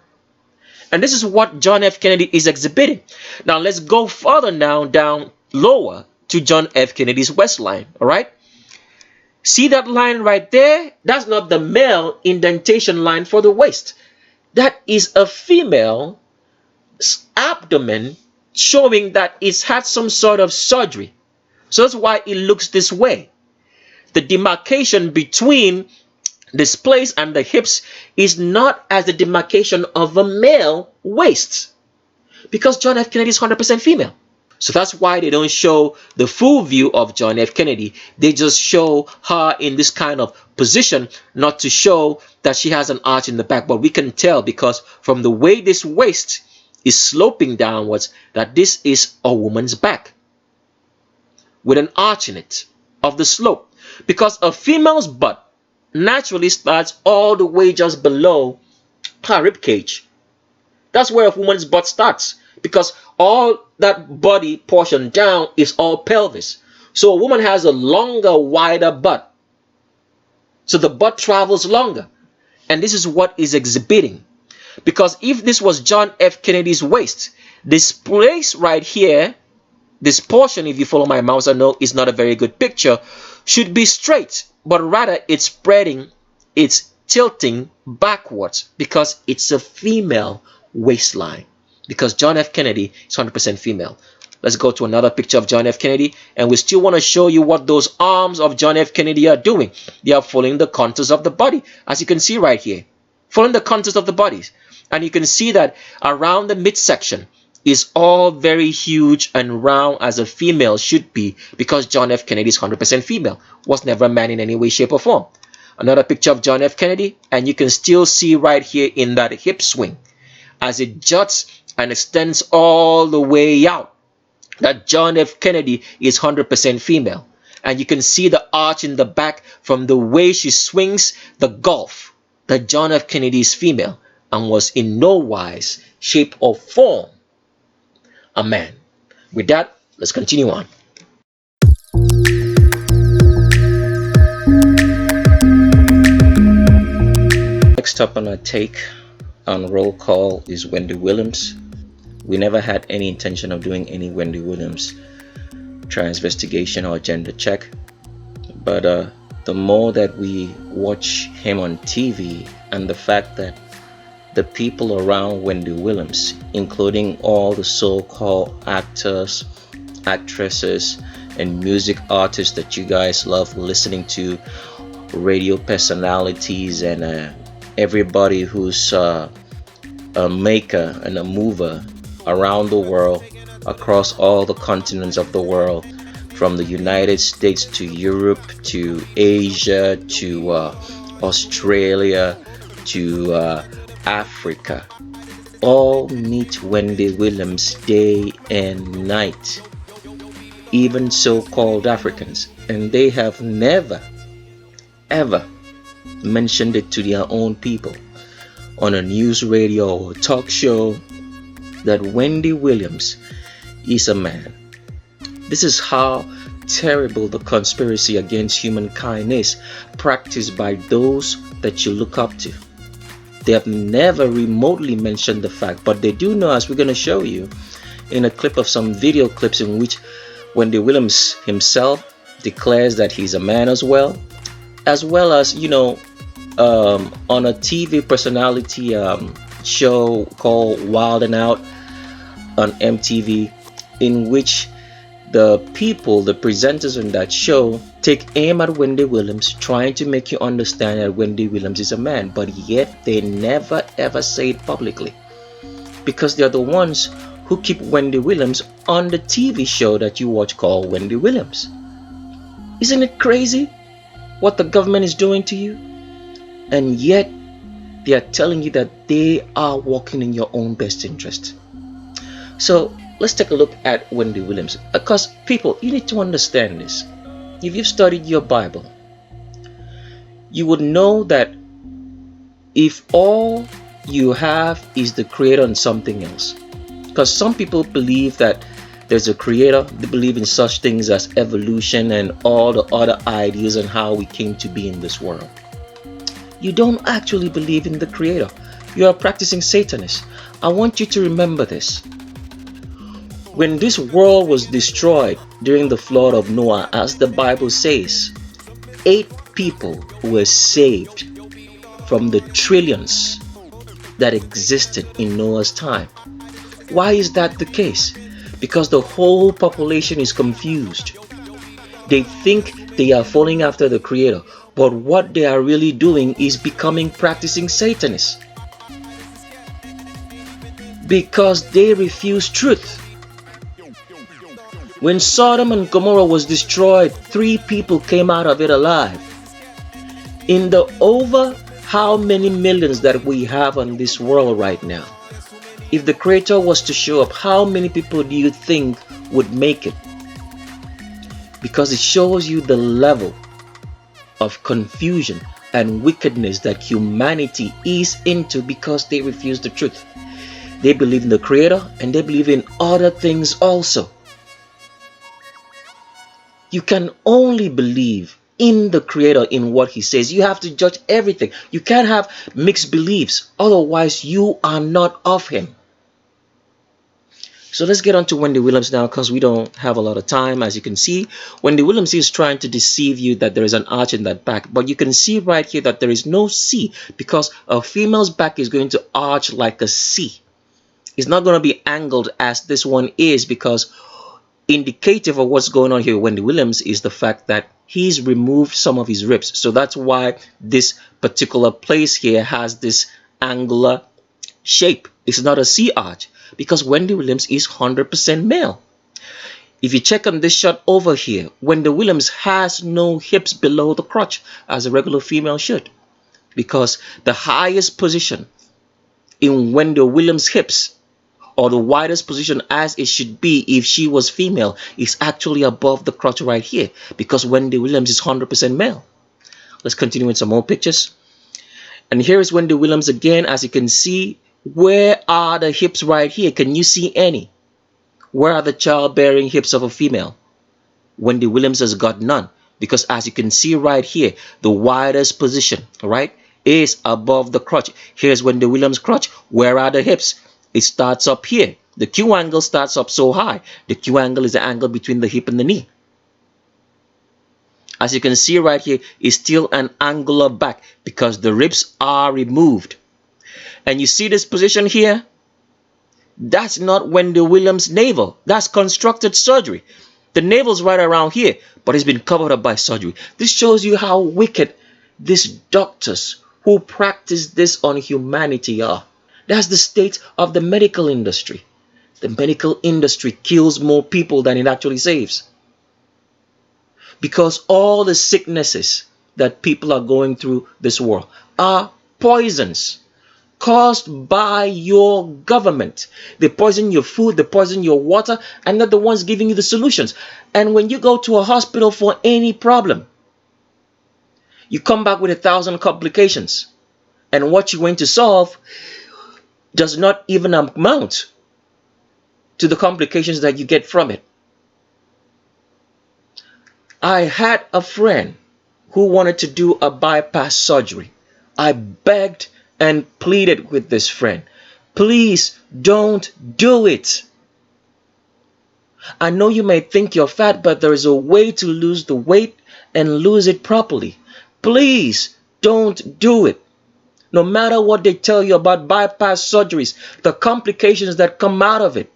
And this is what John F. Kennedy is exhibiting. Now let's go further now, down lower to John F. Kennedy's waistline. All right. See that line right there? That's not the male indentation line for the waist. That is a female abdomen showing that it's had some sort of surgery. So that's why it looks this way. The demarcation between this place and the hips is not as the demarcation of a male waist, because John F. Kennedy is 100% female. So that's why they don't show the full view of John F. Kennedy. They just show her in this kind of position, not to show that she has an arch in the back. But we can tell, because from the way this waist is sloping downwards, that this is a woman's back with an arch in it of the slope. Because a female's butt naturally starts all the way just below her rib cage. That's where a woman's butt starts, because all that body portion down is all pelvis. So a woman has a longer, wider butt. So the butt travels longer. And this is what is exhibiting. Because if this was John F. Kennedy's waist, this place right here, this portion, if you follow my mouse, I know it's not a very good picture, should be straight, but rather it's spreading, it's tilting backwards, because it's a female waistline. Because John F. Kennedy is 100% female. Let's go to another picture of John F. Kennedy, and we still want to show you what those arms of John F. Kennedy are doing. They are following the contours of the body, as you can see right here, following the contours of the bodies. And you can see that around the midsection is all very huge and round, as a female should be, because John F. Kennedy is 100% female, was never a man in any way, shape, or form. Another picture of John F. Kennedy, and you can still see right here in that hip swing, as it juts and extends all the way out, that John F. Kennedy is 100% female. And you can see the arch in the back from the way she swings the golf, that John F. Kennedy is female and was in no wise, shape, or form a man. With that, let's continue on. Next up on our take on roll call is Wendy Williams. We never had any intention of doing any Wendy Williams trial investigation or gender check, but the more that we watch him on TV, and the fact that the people around Wendy Williams, including all the so-called actors, actresses, and music artists that you guys love listening to, radio personalities, and everybody who's a maker and a mover around the world, across all the continents of the world, from the United States to Europe to Asia to Australia to Africa, all meet Wendy Williams day and night, even so-called Africans, and they have never ever mentioned it to their own people on a news, radio, or talk show that Wendy Williams is a man. This is how terrible the conspiracy against humankind is, practiced by those that you look up to. They have never remotely mentioned the fact, but they do know, as we're going to show you in a clip of some video clips in which Wendy Williams himself declares that he's a man as well as, you know, on a TV personality show called Wild 'N Out on MTV, in which the people, the presenters in that show, take aim at Wendy Williams, trying to make you understand that Wendy Williams is a man, but yet they never ever say it publicly, because they're the ones who keep Wendy Williams on the TV show that you watch called Wendy Williams. Isn't it crazy what the government is doing to you? And yet they are telling you that they are working in your own best interest. So let's take a look at Wendy Williams, because people, you need to understand this. If you've studied your Bible, you would know that if all you have is the creator and something else, because some people believe that there's a creator, they believe in such things as evolution and all the other ideas on how we came to be in this world. You don't actually believe in the creator. You are practicing Satanist. I want you to remember this. When this world was destroyed during the flood of Noah, as the Bible says, 8 people were saved from the trillions that existed in Noah's time. Why is that the case? Because the whole population is confused. They think they are following after the Creator, but what they are really doing is becoming practicing Satanists. Because they refuse truth. When Sodom and Gomorrah was destroyed, 3 people came out of it alive. In the over how many millions that we have on this world right now, if the Creator was to show up, how many people do you think would make it? Because it shows you the level of confusion and wickedness that humanity is into, because they refuse the truth. They believe in the Creator and they believe in other things also. You can only believe in the Creator, in what He says. You have to judge everything. You can't have mixed beliefs, otherwise you are not of Him. So let's get on to Wendy Williams now, because we don't have a lot of time. As you can see, Wendy Williams is trying to deceive you that there is an arch in that back, but you can see right here that there is no C, because a female's back is going to arch like a C. It's not going to be angled as this one is, because indicative of what's going on here with Wendy Williams is the fact that he's removed some of his ribs. So that's why this particular place here has this angular shape. It's not a C arch, because Wendy Williams is 100% male. If you check on this shot over here, Wendy Williams has no hips below the crotch, as a regular female should, because the highest position in Wendy Williams' hips, or the widest position as it should be if she was female, is actually above the crotch right here, because Wendy Williams is 100% male. Let's continue with some more pictures. And here is Wendy Williams again. As you can see, where are the hips right here? Can you see any? Where are the childbearing hips of a female? Wendy Williams has got none, because as you can see right here, the widest position, right, is above the crotch. Here's Wendy Williams' crotch. Where are the hips? It starts up here. The Q angle starts up so high. The Q angle is the angle between the hip and the knee. As you can see right here, it's still an angular back, because the ribs are removed. And you see this position here? That's not Wendy Williams' navel. That's constructed surgery. The navel's right around here, but it's been covered up by surgery. This shows you how wicked these doctors who practice this on humanity are. That's the state of the medical industry. The medical industry kills more people than it actually saves. Because all the sicknesses that people are going through this world are poisons caused by your government. They poison your food, they poison your water, and they're the ones giving you the solutions. And when you go to a hospital for any problem, you come back with 1,000 complications. And what you went to solve does not even amount to the complications that you get from it. I had a friend who wanted to do a bypass surgery. I begged and pleaded with this friend, please don't do it. I know you may think you're fat, but there is a way to lose the weight and lose it properly. Please don't do it. No matter what they tell you about bypass surgeries, the complications that come out of it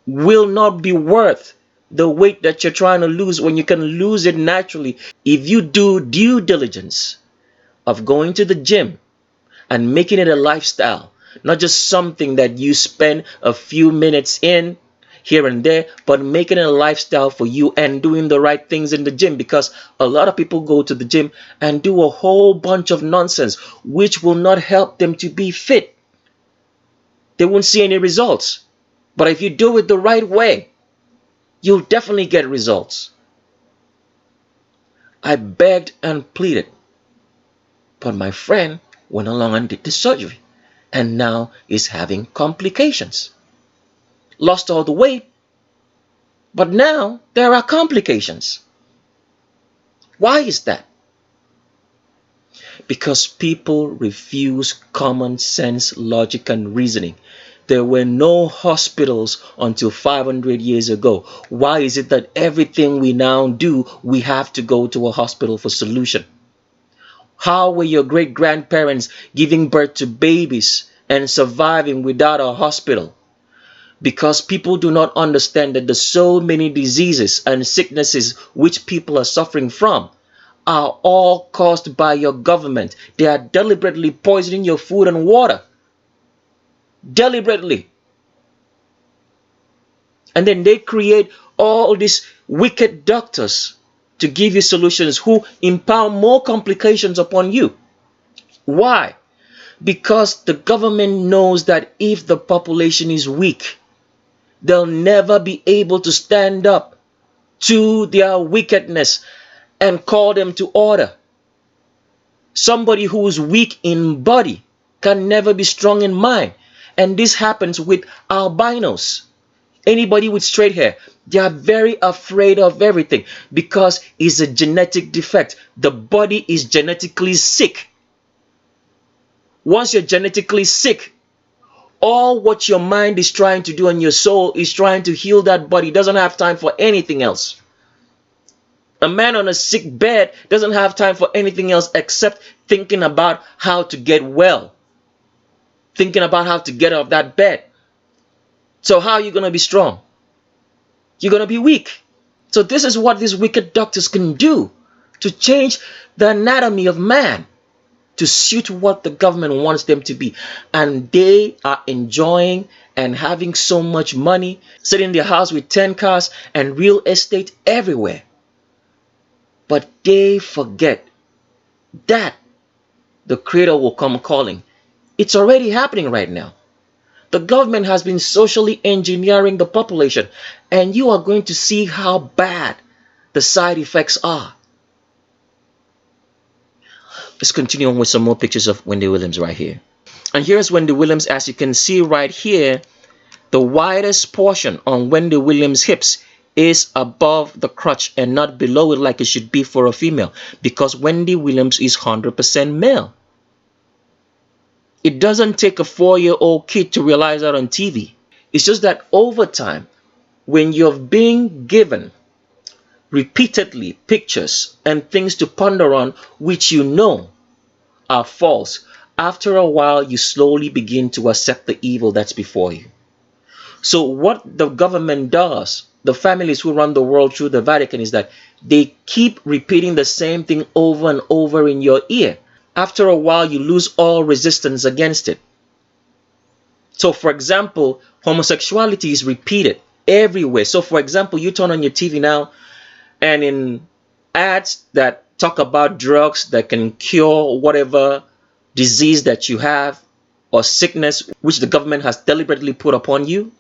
will not be worth the weight that you're trying to lose, when you can lose it naturally if you do due diligence of going to the gym and making it a lifestyle, not just something that you spend a few minutes in here and there, but making it a lifestyle for you and doing the right things in the gym. Because a lot of people go to the gym and do a whole bunch of nonsense which will not help them to be fit. They won't see any results. But if you do it the right way, you'll definitely get results. I begged and pleaded, but my friend went along and did the surgery, and now is having complications. Lost all the weight, but now there are complications. Why is that? Because people refuse common sense, logic, and reasoning. There were no hospitals until 500 years ago. Why is it that everything we now do, we have to go to a hospital for solution? How were your great-grandparents giving birth to babies and surviving without a hospital? Because people do not understand that there's so many diseases and sicknesses which people are suffering from are all caused by your government. They are deliberately poisoning your food and water. Deliberately. And then they create all these wicked doctors to give you solutions who impile more complications upon you. Why? Because the government knows that if the population is weak, they'll never be able to stand up to their wickedness and call them to order. Somebody who is weak in body can never be strong in mind. And this happens with albinos. Anybody with straight hair, they are very afraid of everything because it's a genetic defect. The body is genetically sick. Once you're genetically sick, all what your mind is trying to do and your soul is trying to heal that body. Doesn't have time for anything else. A man on a sick bed doesn't have time for anything else except thinking about how to get well. Thinking about how to get out of that bed. So how are you going to be strong? You're going to be weak. So this is what these wicked doctors can do to change the anatomy of man to suit what the government wants them to be. And they are enjoying and having so much money, sitting in their house with 10 cars and real estate everywhere. But they forget that the Creator will come calling. It's already happening right now. The government has been socially engineering the population, and you are going to see how bad the side effects are. Let's continue on with some more pictures of Wendy Williams right here. And here's Wendy Williams. As you can see right here, the widest portion on Wendy Williams' hips is above the crotch and not below it like it should be for a female, because Wendy Williams is 100% male. It doesn't take a 4-year-old kid to realize that on TV. It's just that over time, when you're being given repeatedly pictures and things to ponder on which you know are false, after a while you slowly begin to accept the evil that's before you. So what the government does, the families who run the world through the Vatican, is that they keep repeating the same thing over and over in your ear. After a while, you lose all resistance against it. So, for example, homosexuality is repeated everywhere. So, for example, you turn on your TV now, and in ads that talk about drugs that can cure whatever disease that you have or sickness which the government has deliberately put upon you,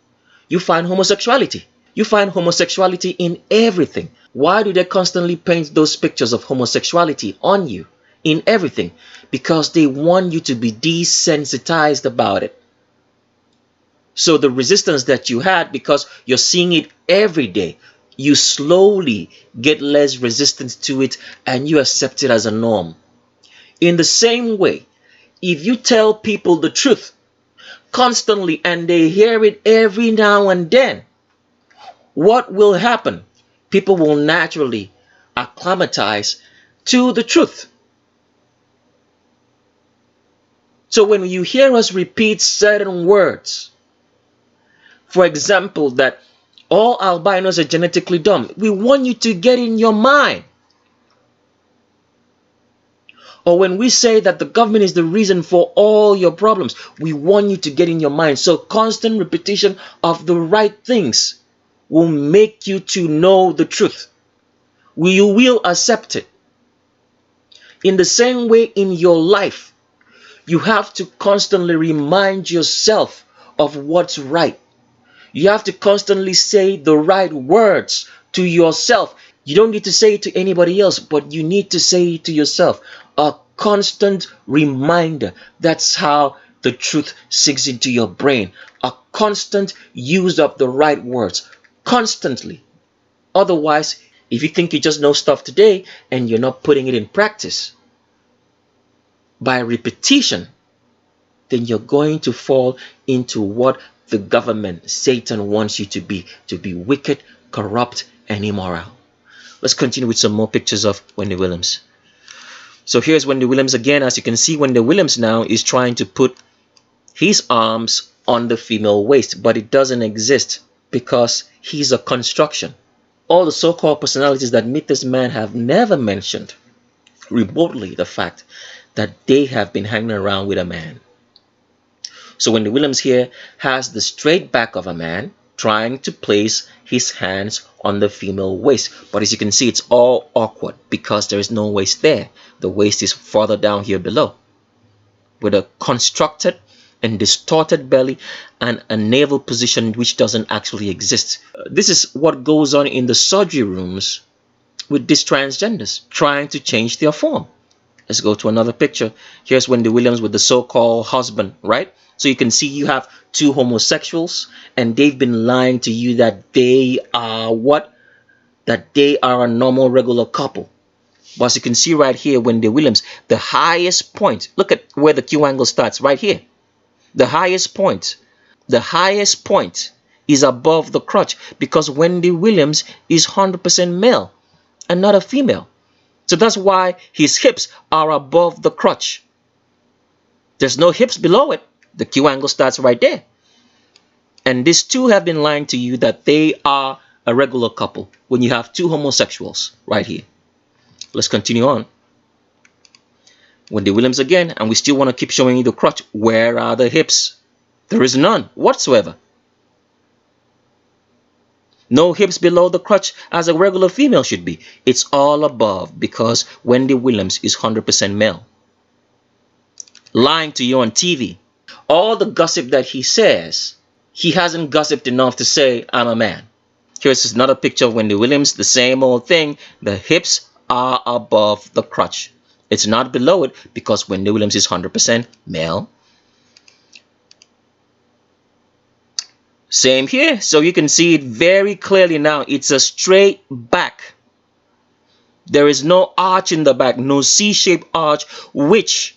you find homosexuality. You find homosexuality in everything. Why do they constantly paint those pictures of homosexuality on you? In everything, because they want you to be desensitized about it. So the resistance that you had, because you're seeing it every day, you slowly get less resistant to it and you accept it as a norm. In the same way, if you tell people the truth constantly and they hear it every now and then, what will happen? People will naturally acclimatize to the truth. So when you hear us repeat certain words, for example, that all albinos are genetically dumb, we want you to get in your mind. Or when we say that the government is the reason for all your problems, we want you to get in your mind. So constant repetition of the right things will make you to know the truth. You will accept it. In the same way in your life, you have to constantly remind yourself of what's right. You have to constantly say the right words to yourself. You don't need to say it to anybody else, but you need to say it to yourself. A constant reminder. That's how the truth sinks into your brain. A constant use of the right words. Constantly. Otherwise, if you think you just know stuff today and you're not putting it in practice, by repetition, then you're going to fall into what the government, Satan, wants you to be wicked, corrupt, and immoral. Let's continue with some more pictures of Wendy Williams. So here's Wendy Williams again. As you can see, Wendy Williams now is trying to put his arms on the female waist, but it doesn't exist because he's a construction. All the so-called personalities that meet this man have never mentioned remotely the fact that they have been hanging around with a man. So Wendy Williams here has the straight back of a man trying to place his hands on the female waist. But as you can see, it's all awkward because there is no waist there. The waist is further down here below, with a constructed and distorted belly and a navel position which doesn't actually exist. This is what goes on in the surgery rooms with these transgenders trying to change their form. Let's go to another picture. Here's Wendy Williams with the so-called husband, right? So you can see you have two homosexuals and they've been lying to you that they are what? That they are a normal, regular couple. But as you can see right here, Wendy Williams, the highest point, look at where the Q angle starts, right here. The highest point is above the crotch because Wendy Williams is 100% male and not a female. So that's why his hips are above the crotch. There's no hips below it. The Q angle starts right there. And these two have been lying to you that they are a regular couple when you have two homosexuals right here. Let's continue on. Wendy Williams again, and we still want to keep showing you the crotch. Where are the hips? There is none whatsoever. No hips below the crotch as a regular female should be. It's all above because Wendy Williams is 100% male. Lying to you on TV. All the gossip that he says, he hasn't gossiped enough to say, I'm a man. Here's another picture of Wendy Williams. The same old thing. The hips are above the crotch. It's not below it because Wendy Williams is 100% male. Same here. So you can see it very clearly now. It's a straight back. There is no arch in the back, no C-shaped arch, which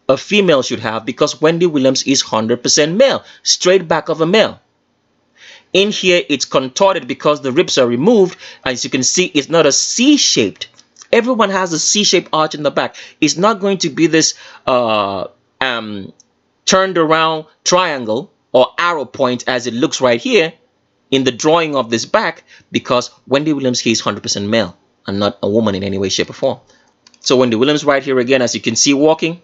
a female should have because Wendy Williams is 100% male. Straight back of a male. In here, it's contorted because the ribs are removed. As you can see, it's not a C-shaped. Everyone has a C-shaped arch in the back. It's not going to be this turned around triangle or arrow point as it looks right here in the drawing of this back because Wendy Williams, he's 100% male and not a woman in any way, shape, or form. So Wendy Williams right here again, as you can see walking.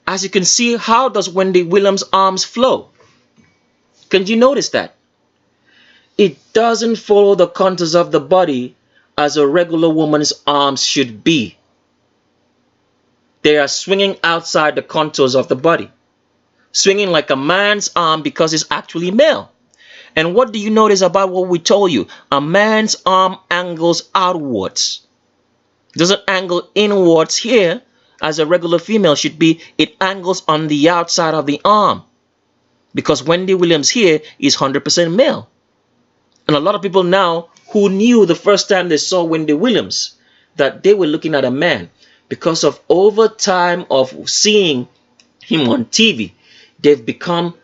As you can see, how does Wendy Williams' arms flow? Can you notice that? It doesn't follow the contours of the body as a regular woman's arms should be. They are swinging outside the contours of the body. Swinging like a man's arm because it's actually male. And what do you notice about what we told you? A man's arm angles outwards. It doesn't angle inwards here as a regular female should be. It angles on the outside of the arm. Because Wendy Williams here is 100% male. And a lot of people now who knew the first time they saw Wendy Williams that they were looking at a man, because of over time of seeing him on TV, they've become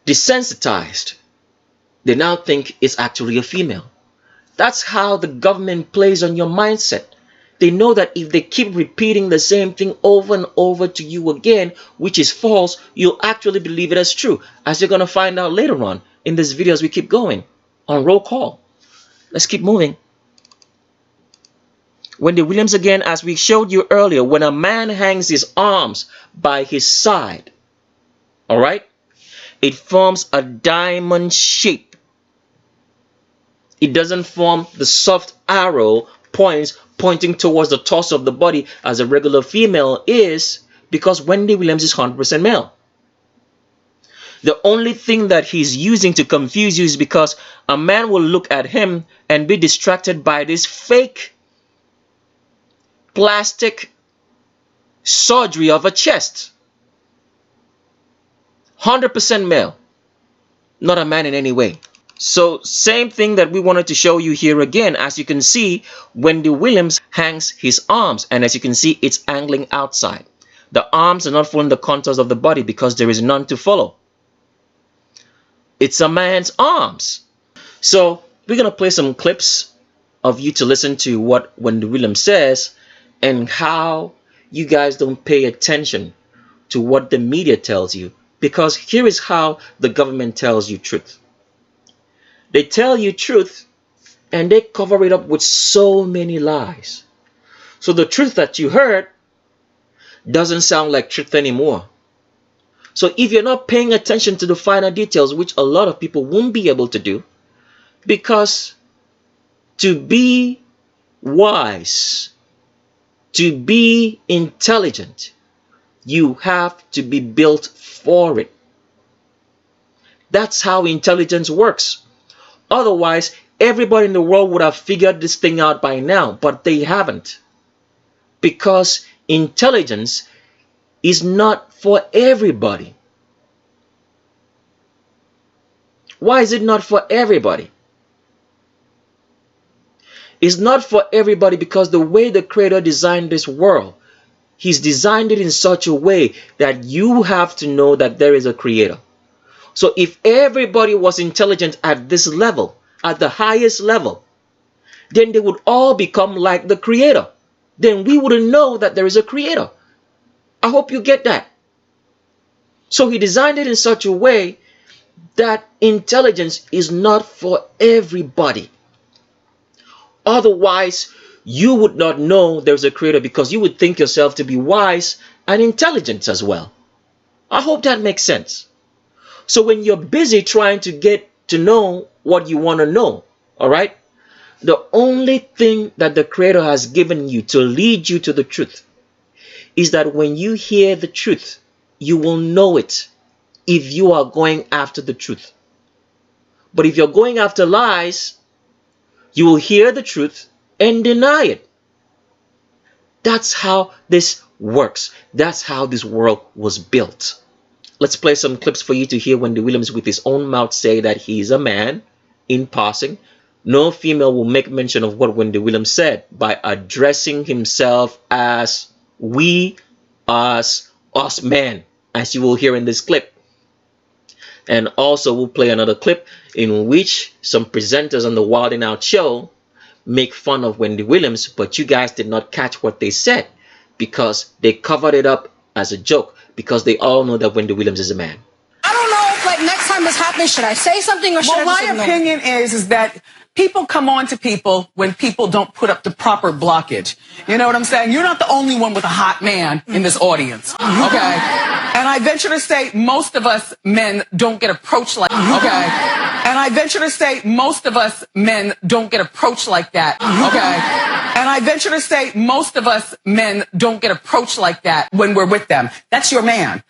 desensitized. They now think it's actually a female. That's how the government plays on your mindset. They know that if they keep repeating the same thing over and over to you again, which is false, you'll actually believe it as true, as you're going to find out later on in this video as we keep going on roll call. Let's keep moving. Wendy Williams again, as we showed you earlier, when a man hangs his arms by his side, all right, it forms a diamond shape. It doesn't form the soft arrow points pointing towards the torso of the body as a regular female is, because Wendy Williams is 100% male. The only thing that he's using to confuse you is because a man will look at him and be distracted by this fake plastic surgery of a chest. 100% male, not a man in any way. So same thing that we wanted to show you here again. As you can see, Wendy Williams hangs his arms, and as you can see, it's angling outside. The arms are not following the contours of the body because there is none to follow. It's a man's arms. So we're going to play some clips of you to listen to what Wendy Williams says and how you guys don't pay attention to what the media tells you. Because here is how the government tells you truth. They tell you truth and they cover it up with so many lies. So the truth that you heard doesn't sound like truth anymore. So if you're not paying attention to the finer details, which a lot of people won't be able to do, because to be wise, to be intelligent, you have to be built for it. That's how intelligence works. Otherwise, everybody in the world would have figured this thing out by now, but they haven't. Because intelligence is not for everybody. Why is it not for everybody? It's not for everybody because the way the Creator designed this world, He's designed it in such a way that you have to know that there is a Creator. So if everybody was intelligent at this level, at the highest level, then they would all become like the Creator. Then we wouldn't know that there is a Creator. I hope you get that. So He designed it in such a way that intelligence is not for everybody. Otherwise, you would not know there's a Creator because you would think yourself to be wise and intelligent as well. I hope that makes sense. So when you're busy trying to get to know what you want to know, all right, the only thing that the Creator has given you to lead you to the truth is that when you hear the truth, you will know it if you are going after the truth. But if you're going after lies, you will hear the truth and deny it. That's how this works. That's how this world was built. Let's play some clips for you to hear Wendy Williams with his own mouth say that he is a man in passing. No female will make mention of what Wendy Williams said by addressing himself as we, us men, as you will hear in this clip. And also we'll play another clip in which some presenters on the Wild 'N Out show make fun of Wendy Williams, but you guys did not catch what they said because they covered it up as a joke because they all know that Wendy Williams is a man. I don't know if like next time this happens, should I say something or should I just ignore? My opinion is that people come on to people when people don't put up the proper blockage. You know what I'm saying? You're not the only one with a hot man in this audience, okay? And I venture to say most of us men don't get approached like, okay? And I venture to say most of us men don't get approached like that, okay? And I venture to say most of us men don't get approached like that when we're with them. That's your man.